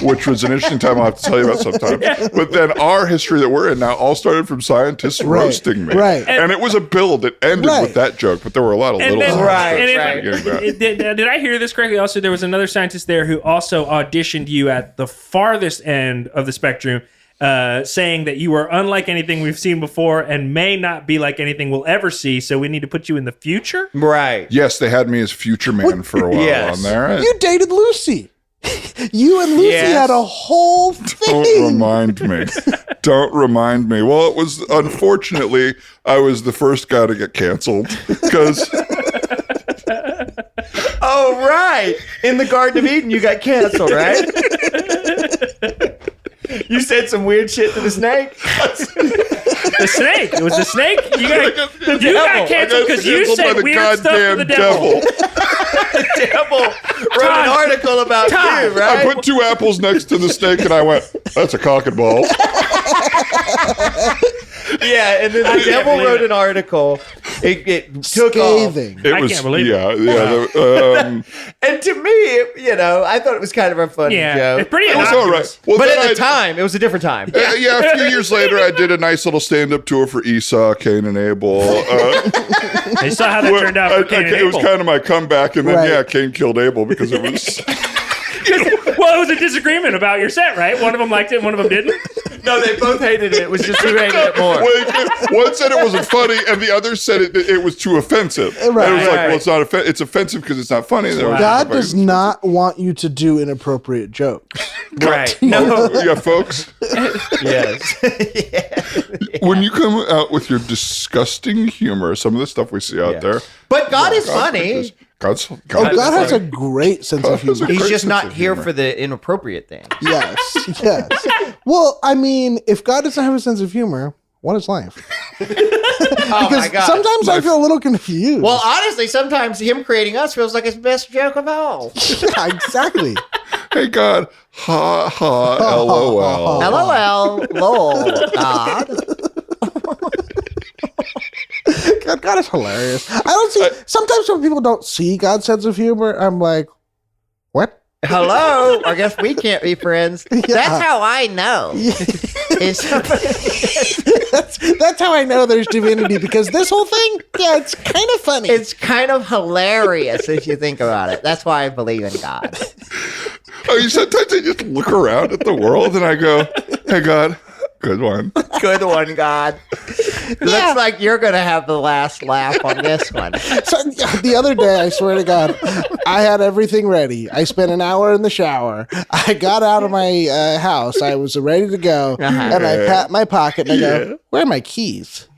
which was an interesting time I'll have to tell you about sometime. But then our history that we're in now all started from scientists roasting me. right. And it was a build that ended Right. with that joke, but there were a lot of And little then, Right, and right. Did I hear this correctly? Also, there was another scientist there who also auditioned you at the farthest end of the spectrum, saying that you are unlike anything we've seen before and may not be like anything we'll ever see. So we need to put you in the future. right. Yes, they had me as future man for a while Yes. on there. You dated Lucy. You and Lucy Yes. had a whole Don't thing. remind me. Don't remind me. Well, it was unfortunately I was the first guy to get canceled because Oh, right. In the Garden of Eden, you got canceled, right? You said some weird shit to the snake. The snake. It was the snake. You got canceled because you Canceled by said the weird stuff to the devil. The devil wrote an article about you, I right? put 2 apples next to the snake and I went, that's a cock and balls. Yeah, and then the devil wrote an article. It took off. Scathing. It I was, can't believe it. And to me, I thought it was kind of a funny Yeah, joke. it's pretty it was innocuous. all right. Well, But then at the time, it was a different time. yeah, a few years later, I did a nice little stand-up tour for Esau, Cain, and Abel. I saw how that turned out for Cain and It was Abel. kind of my comeback, and then, Right. Cain killed Abel because it was... Well, it was a disagreement about your set, right? One of them liked it, and one of them didn't. No, they both hated it. It was just who hated it more. One said it wasn't funny, and the other said it was too offensive. And it was like, Right. well, it's not offensive. It's offensive because it's not funny. And there was- God does not want you to do inappropriate jokes. Right. No, yeah, folks. Yes. When you come out with your disgusting humor, some of the stuff we see out there. But God is God funny. God's Oh, God has a funny. great sense of humor. He's great just sense not of here humor. for the inappropriate things. Yes, yes. Well, I mean, if God doesn't have a sense of humor, what is life? Oh my Because God. sometimes I feel a little confused. Well, honestly, sometimes him creating us feels like his best joke of all. Yeah, exactly. Hey, God. Ha, ha, LOL. LOL, lol, God. God is hilarious. I don't see. Sometimes when people don't see God's sense of humor, I'm like, what? Hello. I guess we can't be friends. That's how I know. It's- That's how I know there's divinity, because this whole thing, yeah, it's kind of funny. It's kind of hilarious if you think about it. That's why I believe in God. Sometimes I just look around at the world and I go, hey, God, good one. Good one, God. Looks like you're going to have the last laugh on this one. So, yeah, the other day, I swear to God, I had everything ready. I spent an hour in the shower. I got out of my house. I was ready to go. And I pat my pocket and I go, where are my keys?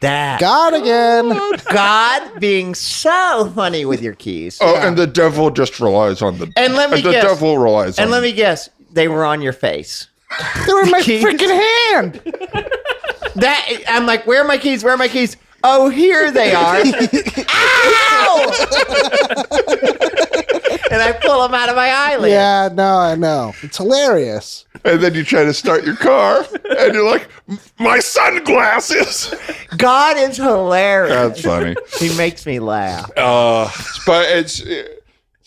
That God again. God being so funny with your keys. Oh, and the devil just relies on the... And let me the guess. devil relies on... And let me guess, they were on your face. They were in my Keys. freaking hand. That I'm like, where are my keys? Where are my keys? Oh, here they are. Ow! And I pull them out of my eyelid. Yeah, no, I know. It's hilarious. And then you try to start your car, and you're like, my sunglasses! God is hilarious. That's funny. He makes me laugh. But it's...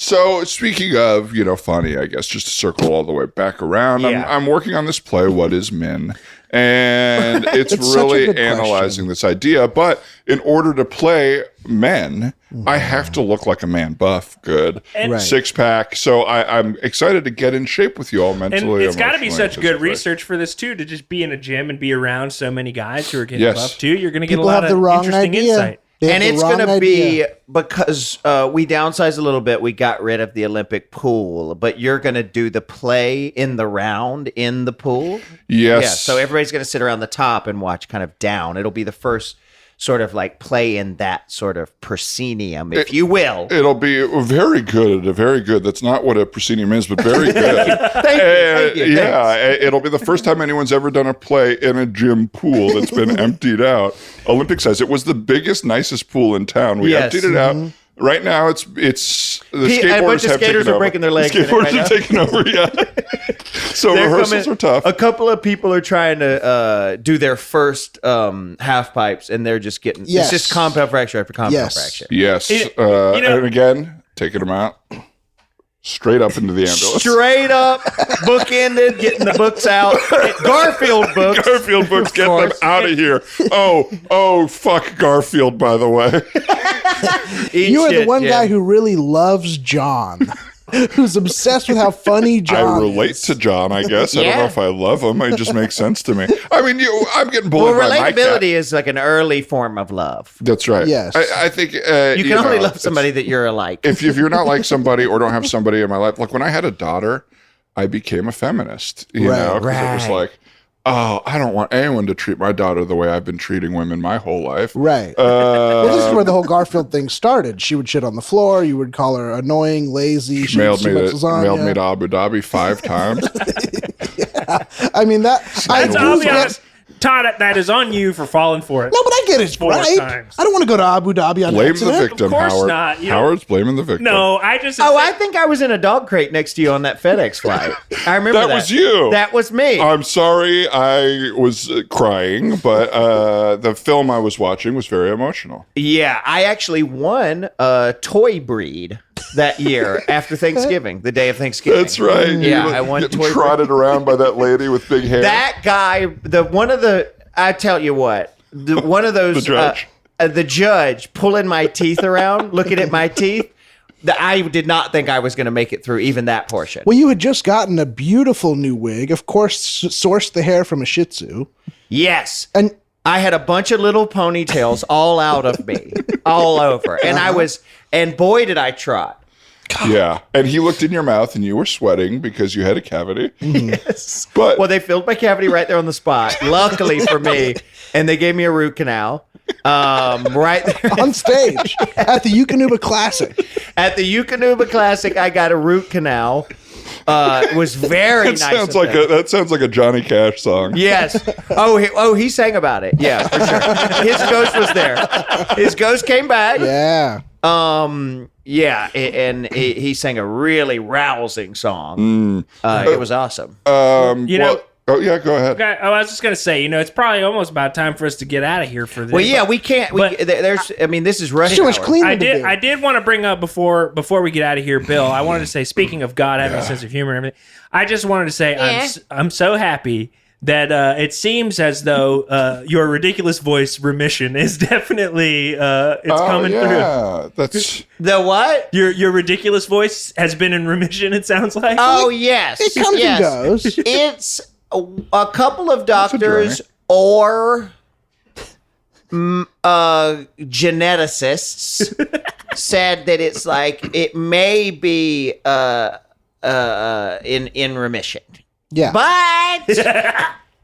So speaking of, funny, I guess, just to circle all the way back around, Yeah. I'm working on this play, What is Men? And it's It's such a really good analyzing this idea. But in order to play men, I have to look like a man, buff, good, And- Right. 6-pack. So I'm excited to get in shape with you all And mentally. it's got to be emotionally, such good physically. research for this too, to just be in a gym and be around so many guys who are getting Yes. buff too. You're going to get People a lot have the of wrong interesting idea. insight. They have And the it's wrong going to be idea. because we downsized a little bit. We got rid of the Olympic pool, but you're going to do the play in the round in the pool. Yes. Yeah. So everybody's going to sit around the top and watch kind of down. It'll be the first sort of like play in that sort of proscenium, if you will. It'll be very good. Very good. That's not what a proscenium is, but very good. Thank you. Yeah, it'll be the first time anyone's ever done a play in a gym pool that's been emptied out. Olympic size. It was the biggest, nicest pool in town. We Yes. emptied it out. Right now, it's the A skateboarders bunch of have skaters taken are over. breaking their legs The in it right skateboarders now. are taking over. Yeah. So They're rehearsals coming- are tough. A couple of people are trying to do their first half pipes, and they're just getting Yes. it's just compound fracture after compound Yes. fracture. Yes. And again, taking them out straight up into the ambulance. Straight up, bookended, getting the books out. Garfield books. Garfield books, get them course. out of here. Oh, fuck Garfield, by the way. Eat You are the shit, one Jim. guy who really loves John, who's obsessed with how funny John I relate is. to John, I guess. I don't know Yeah. if I love him. It just makes sense to me. I mean, I'm getting Well, bullied by my cat. relatability is like an early form of love. That's right. Yes. I think You can only know, love somebody that you're alike. If you're not like somebody or don't have somebody in my life, like when I had a daughter, I became a feminist. You Right, know, because it was right. like, oh, I don't want anyone to treat my daughter the way I've been treating women my whole life. Right. Well, this is where the whole Garfield thing started. She would shit on the floor. You would call her annoying, lazy. She Mailed me lasagna. to Abu Dhabi 5 times. I mean, I'll be honest, Todd, that is on you for falling for it. No, but I get it. 4 Right? times. I don't want to go to Abu Dhabi on Blame accident. the victim, Of course Howard. not. You know- Howard's blaming the victim. No, I just. Oh, I think I was in a dog crate next to you on that FedEx flight. I remember that. That was you. That was me. I'm sorry I was crying, but the film I was watching was very emotional. Yeah, I actually won a toy breed that year after Thanksgiving, the day of Thanksgiving. That's right. Yeah, You I won getting toy trotted around by that lady with big hair. That guy, I tell you what, one of those, The judge. the judge pulling my teeth around, looking at my teeth. I did not think I was going to make it through even that portion. Well, you had just gotten a beautiful new wig. Of course, sourced the hair from a Shih Tzu. Yes. And I had a bunch of little ponytails all out of me, all over. And and boy, did I trot. Yeah. And he looked in your mouth and you were sweating because you had a cavity. Yes. But Well, they filled my cavity right there on the spot, luckily for me. And they gave me a root canal right there. on stage at the Eukanuba Classic. At the Eukanuba Classic, I got a root canal. It was very nice. that sounds like a Johnny Cash song. Yes. He sang about it. Yeah, for sure. His ghost was there. His ghost came back. Yeah. Yeah, and he sang a really rousing song. It was awesome. Oh yeah, go ahead. Okay, I was just gonna say, it's probably almost about time for us to get out of here for this. Well, yeah, we can't. This is running. Too much hour. cleaning I to do. did want to bring up before we get out of here, Bill. I wanted to say, speaking of God having a sense of humor and everything, I just wanted to say I'm so happy that it seems as though your ridiculous voice remission is definitely it's coming through. Yeah, that's The what? Your ridiculous voice has been in remission. It sounds like. Oh yes, It comes and goes. It's a couple of doctors or geneticists said that it's like it may be in remission. Yeah. But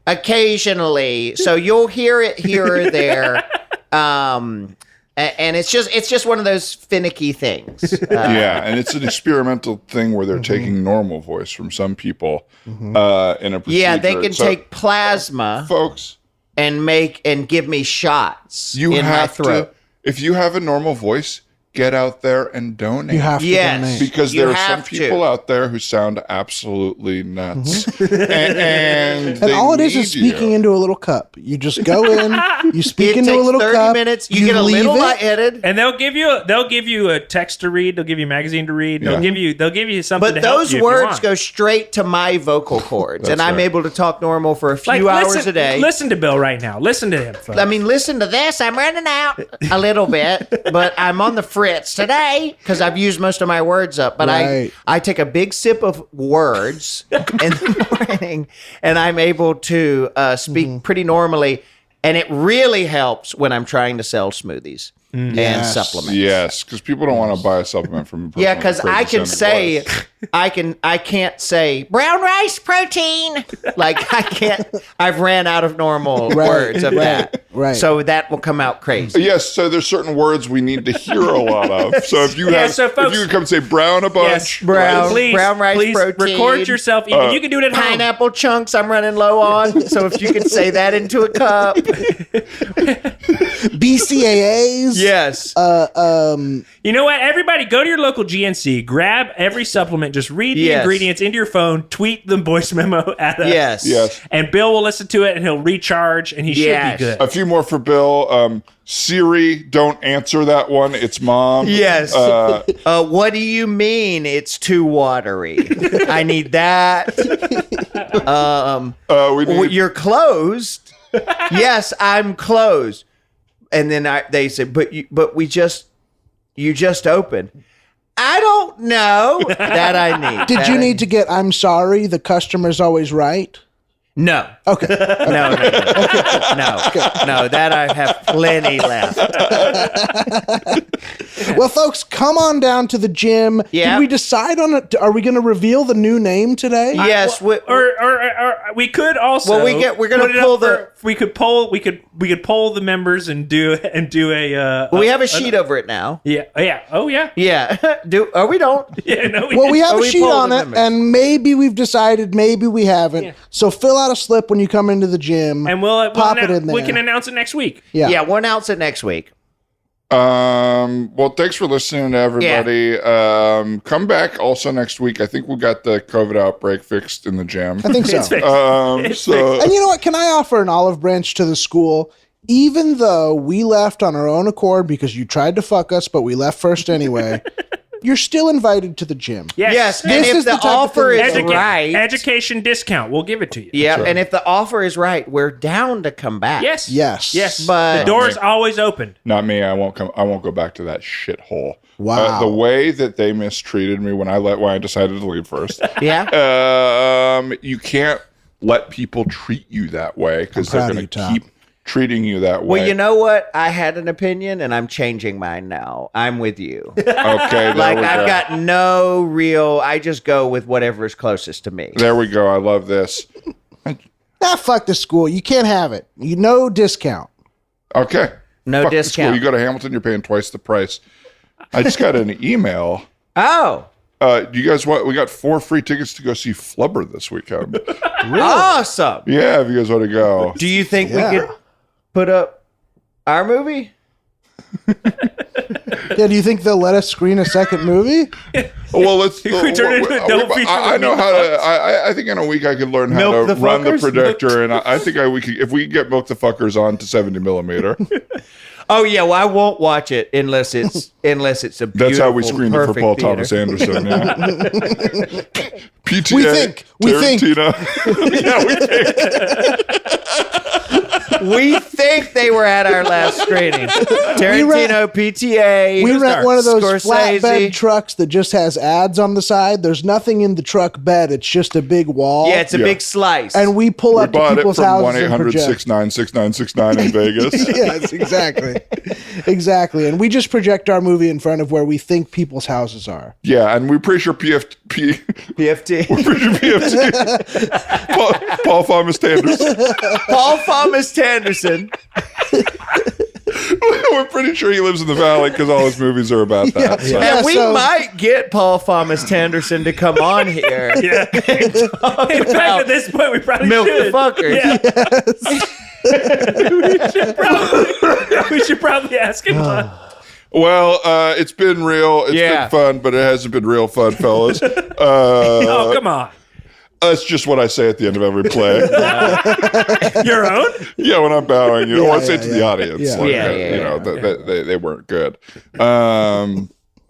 occasionally, so you'll hear it here or there, and it's just one of those finicky things. yeah, and it's an experimental thing where they're taking normal voice from some people in a procedure. Yeah, they can So, take plasma folks. and give me shots You in my have throat. to, if you have a normal voice, get out there and donate. You have to Yes. donate. Because You there are some have to. people out there who sound absolutely nuts. and And all it is need speaking you. into a little cup. You just go in, you speak It into a takes little 30 cup. minutes. You get a leave little it. lightheaded. And they'll give you a text to read. They'll give you a magazine to read. They'll give you something. But to help those you if you words want. go straight to my vocal cords, and That's I'm right. able to talk normal for a few hours a day. Listen to Bill right now. Listen to him. Folks. I mean, listen to this. I'm running out a little bit, but I'm on the fritz today because I've used most of my words up. But Right. I take a big sip of words in the morning, and I'm able to speak pretty normally. And it really helps when I'm trying to sell smoothies and Yes. supplements. Yes, because people don't want to buy a supplement from a person Yeah, with because a crazy I can sounding say, voice. I can't say brown rice protein. Like I can't. I've ran out of normal words of that. right. So that will come out crazy. Yes, so there's certain words we need to hear a lot of. So if you Yeah, so folks- if you could come say brown a bunch, Yes, Brown- please, brown rice please protein. record yourself. Even you can do it at home. Pineapple chunks. I'm running low on. So if you could say that into a cup. BCAAs. Yes. You know what? Everybody, go to your local GNC, grab every supplement, just read the Yes. ingredients into your phone, tweet the voice memo at us. Yes. Yes. And Bill will listen to it and he'll recharge and he Yes. should be good. A few more for Bill. Siri, don't answer that one. It's mom. Yes. What do you mean it's too watery? I need that. We need, You're closed. Yes, I'm closed. And then they said, but you just opened. I don't know that I need. Did you need to get I'm sorry, the customer's always right? No. Okay. No. No. That I have plenty left. Well, folks, come on down to the gym. Yeah. Did we decide on it? Are we going to reveal the new name today? Yes, Or we could also. Well, we're gonna put it pull up for- we could poll the members and do a. we have a sheet over it now. Yeah. Oh yeah. Yeah. We don't. Yeah. No. Well, we have Oh, a we sheet polled on the it, members. and maybe we've decided, maybe we haven't. Yeah. So fill out a slip when you come into the gym, and we'll pop it in there. We can announce it next week. Yeah. We'll announce it next week. Well, thanks for listening to everybody. Come back also next week. I think we got the COVID outbreak fixed in the gym. I think so. It's fixed. So And you know what? Can I offer an olive branch to the school? Even though we left on our own accord because you tried to fuck us, but we left first anyway, you're still invited to the gym. Yes. And This if is the the type of offer thing is that- right. Education discount. We'll give it to you. Yeah. right. And if the offer is right, we're down to come back. Yes. Yes. Yes. But- the door's always open. not me. I won't come. I won't go back to that shithole. Wow. The way that they mistreated me when I decided to leave first. Yeah. You can't let people treat you that way because they're proud of going you, to Tom. keep treating you that way. Well, you know what? I had an opinion, and I'm changing mine now. I'm with you. Okay, there Like we go. I've got no real. I just go with whatever is closest to me. There we go. I love this. Fuck the school. You can't have it. No discount. Okay. No Fuck the school. discount. You go to Hamilton, you're paying twice the price. I just got an email. Oh, Do you guys want? We got 4 free tickets to go see Flubber this weekend. awesome! Yeah, if you guys want to go. Do you think Yeah. we could put up our movie? Yeah, do you think they'll let us screen a second movie? Well, let's. We turn it into a double feature I with know Milk how to. I think in a week I could learn how Milk to the run the fuckers? projector, and I think we could if we could get Milk the Fuckers on to 70 millimeter. Oh yeah, well I won't watch it unless it's a beautiful, That's how we screened it for perfect Paul theater. Thomas Anderson. Yeah. PTA. We think. Tarantino. Yeah, we think. We think they were at our last screening. Tarantino, PTA. We rent one of those Scorsese. flatbed trucks that just has ads on the side. There's nothing in the truck bed. It's just a big wall. Yeah, it's a big slice. And we pull We up to bought it people's from houses and project. 1-800-6969-6969 in Vegas. Yes, exactly. Exactly. And we just project our movie in front of where we think people's houses are. Yeah, and we're pretty sure PFT. We're pretty sure PFT. Paul Thomas Anderson. Paul Thomas Anderson. We're pretty sure he lives in the valley because all his movies are about that. So. Yeah. And we so- might get Paul Thomas Tanderson to come on here. Yeah. In fact, at this point, we probably Milk should. the fuckers. Yeah. we should probably ask him. Well, it's been real. It's Yeah. been fun, but it hasn't been real fun, fellas. Oh, come on. That's just what I say at the end of every play. Your own? Yeah, when I'm bowing, you know, I say to the audience, Yeah. like, Yeah, you know, they weren't good.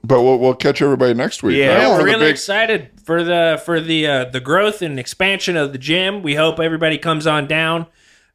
But we'll catch everybody next week. Yeah, right? we're For the really big- excited for the growth and expansion of the gym. We hope everybody comes on down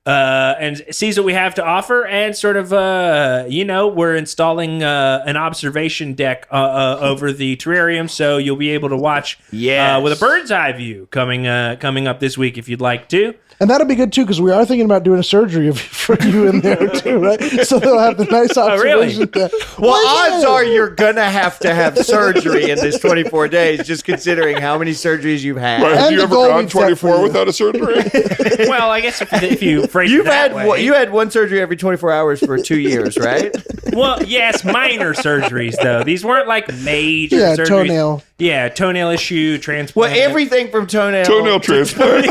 and sees what we have to offer, and sort of we're installing an observation deck over the terrarium, so you'll be able to watch Yes. with a bird's eye view coming up this week if you'd like to. And that'll be good too, because we are thinking about doing a surgery for you in there too, right? So they'll have the nice really? observation deck. Well, Why odds not? are you're going to have surgery in this 24 days, just considering how many surgeries you've had. Right, have And you the ever goal gone we've set for 24 you. without a surgery? Well, I guess if you phrase You've it that had way. you had one surgery every 24 hours for 2 years, right? Well, yes, minor surgeries though. These weren't like major Yeah, surgeries. toenail. Yeah, toenail issue, Well, transplant. everything from toenail. Toenail transplant.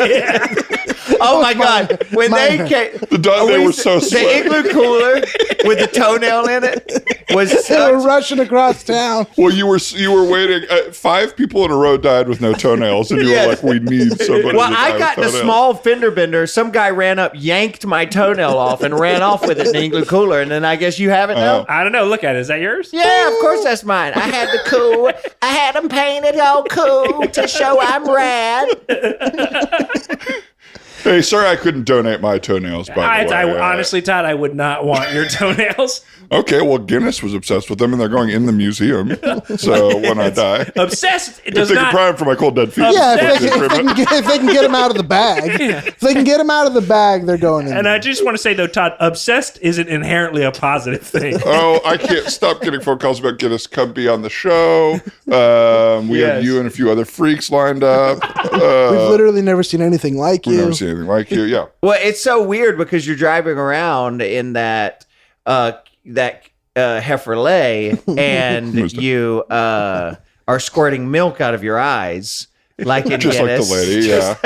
Oh my God! When they minor. came, They were so the sweaty. igloo cooler with the toenail in it was They were such. rushing across town. Well, you were waiting. 5 people in a row died with no toenails, and you Yes. were like, "We need somebody." Well, to die I with got in a toenails. small fender bender. Some guy ran up, yanked my toenail off, and ran off with it in the igloo cooler. And then I guess you have it now. I don't know. Look at it. Is that yours? Yeah, of course that's mine. I had the cool. I had them painted all cool to show I'm rad. Hey, sorry I couldn't donate my toenails, by the way. I honestly, Todd, I would not want your toenails. Okay, well, Guinness was obsessed with them, and they're going in the museum. So when I die, Obsessed if does they can not. pry them for my cold dead feet. Yeah, that's if they can get them out of the bag. If they can get them out of the bag, they're going in. And I just want to say, though, Todd, obsessed isn't inherently a positive thing. Oh, I can't stop getting phone calls about Guinness. Come be on the show. We have you and a few other freaks lined up. We've literally never seen anything like We've you. never seen anything like you. Yeah. Well, it's so weird because you're driving around in that Heiferlet and you are squirting milk out of your eyes. Like in Just Guinness. like the lady, yeah.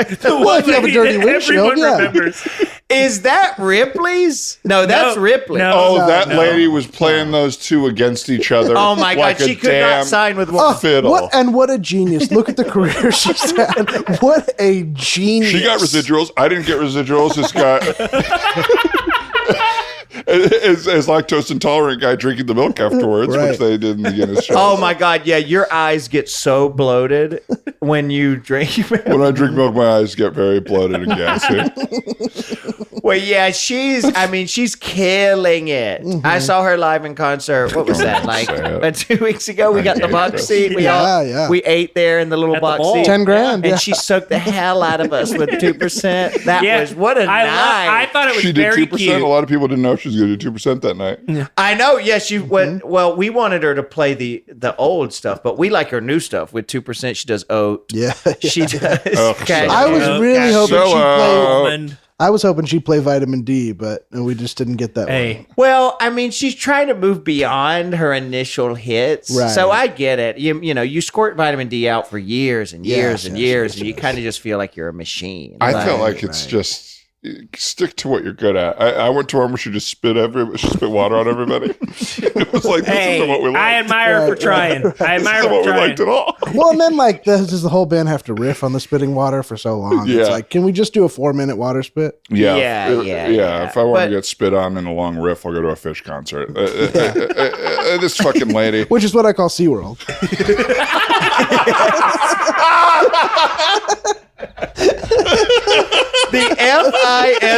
Well, if you have a dirty windshield, everyone yeah. remembers. Is that Ripley's? No, that's Ripley. no. Oh, No, that no. lady was playing those two against each other. Oh my like God, a she could damn not sign with one. fiddle. What a genius. Look at the career she's had. What a genius. She got residuals. I didn't get residuals. This guy is lactose intolerant guy drinking the milk afterwards, Right. which they did in the Guinness show. Oh my God, yeah, your eyes get so bloated when you drink. When I drink milk, my eyes get very bloated and gassy. Well, yeah, she's killing it. Mm-hmm. I saw her live in concert. What was that, like say it. 2 weeks ago? We got the hate box this. seat. Yeah. We ate there in the little At the box bowl. seat. 10 grand. And Yeah. she soaked the hell out of us with 2%. That was, what a night. I thought it was She did very 2%. cute. A lot of people didn't know she was going to do 2% that night. I know. Yeah, she went. Well, we wanted her to play the old stuff, but we like her new stuff with 2%. She does oat. Yeah. She does. so- I was really hoping So, she'd play. And, I was hoping she'd play Vitamin D, but we just didn't get that one. hey, Well, I mean, she's trying to move beyond her initial hits, Right. so I get it. You know, you squirt vitamin D out for years and years Yes, and yes, years, yes, and you yes. kind of just feel like you're a machine. I Like, felt like it's just stick to what you're good at. I went to one where she just spit water on everybody. It was like, this hey, isn't what we liked. I admire her for trying. I admire This her isn't for what we liked at trying. all. Well, and then does the whole band have to riff on the spitting water for so long? Yeah. It's like, can we just do a 4-minute water spit? Yeah. If I want But- to get spit on in a long riff, I'll go to a Fish concert. This fucking lady. Which is what I call SeaWorld. The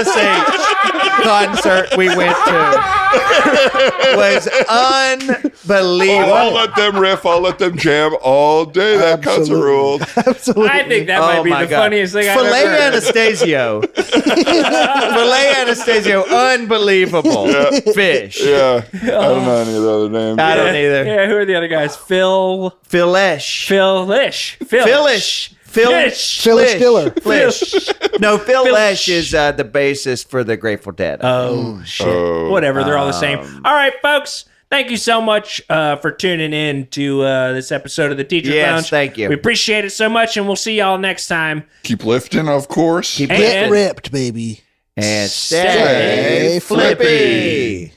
FISH concert we went to was unbelievable. I'll let them riff. I'll let them jam all day. That concert Absolutely. ruled. Absolutely. I think that might be the funniest thing I've Filet ever heard. Anastasio. Filet Anastasio, unbelievable. Fish. Yeah. I don't know any of the other names. I don't either. Yeah, who are the other guys? Philish. Philish. Philish. Philish. Fish. Phyllis Diller. Flish. No, Phil Lesh is the bassist for the Grateful Dead. Oh, shit. Oh. Whatever, they're all the same. All right, folks. Thank you so much for tuning in to this episode of the Teacher's Yes, Lounge. thank you. We appreciate it so much, and we'll see y'all next time. Keep lifting, of course. Keep Get And- ripped, baby. and Stay stay flippy.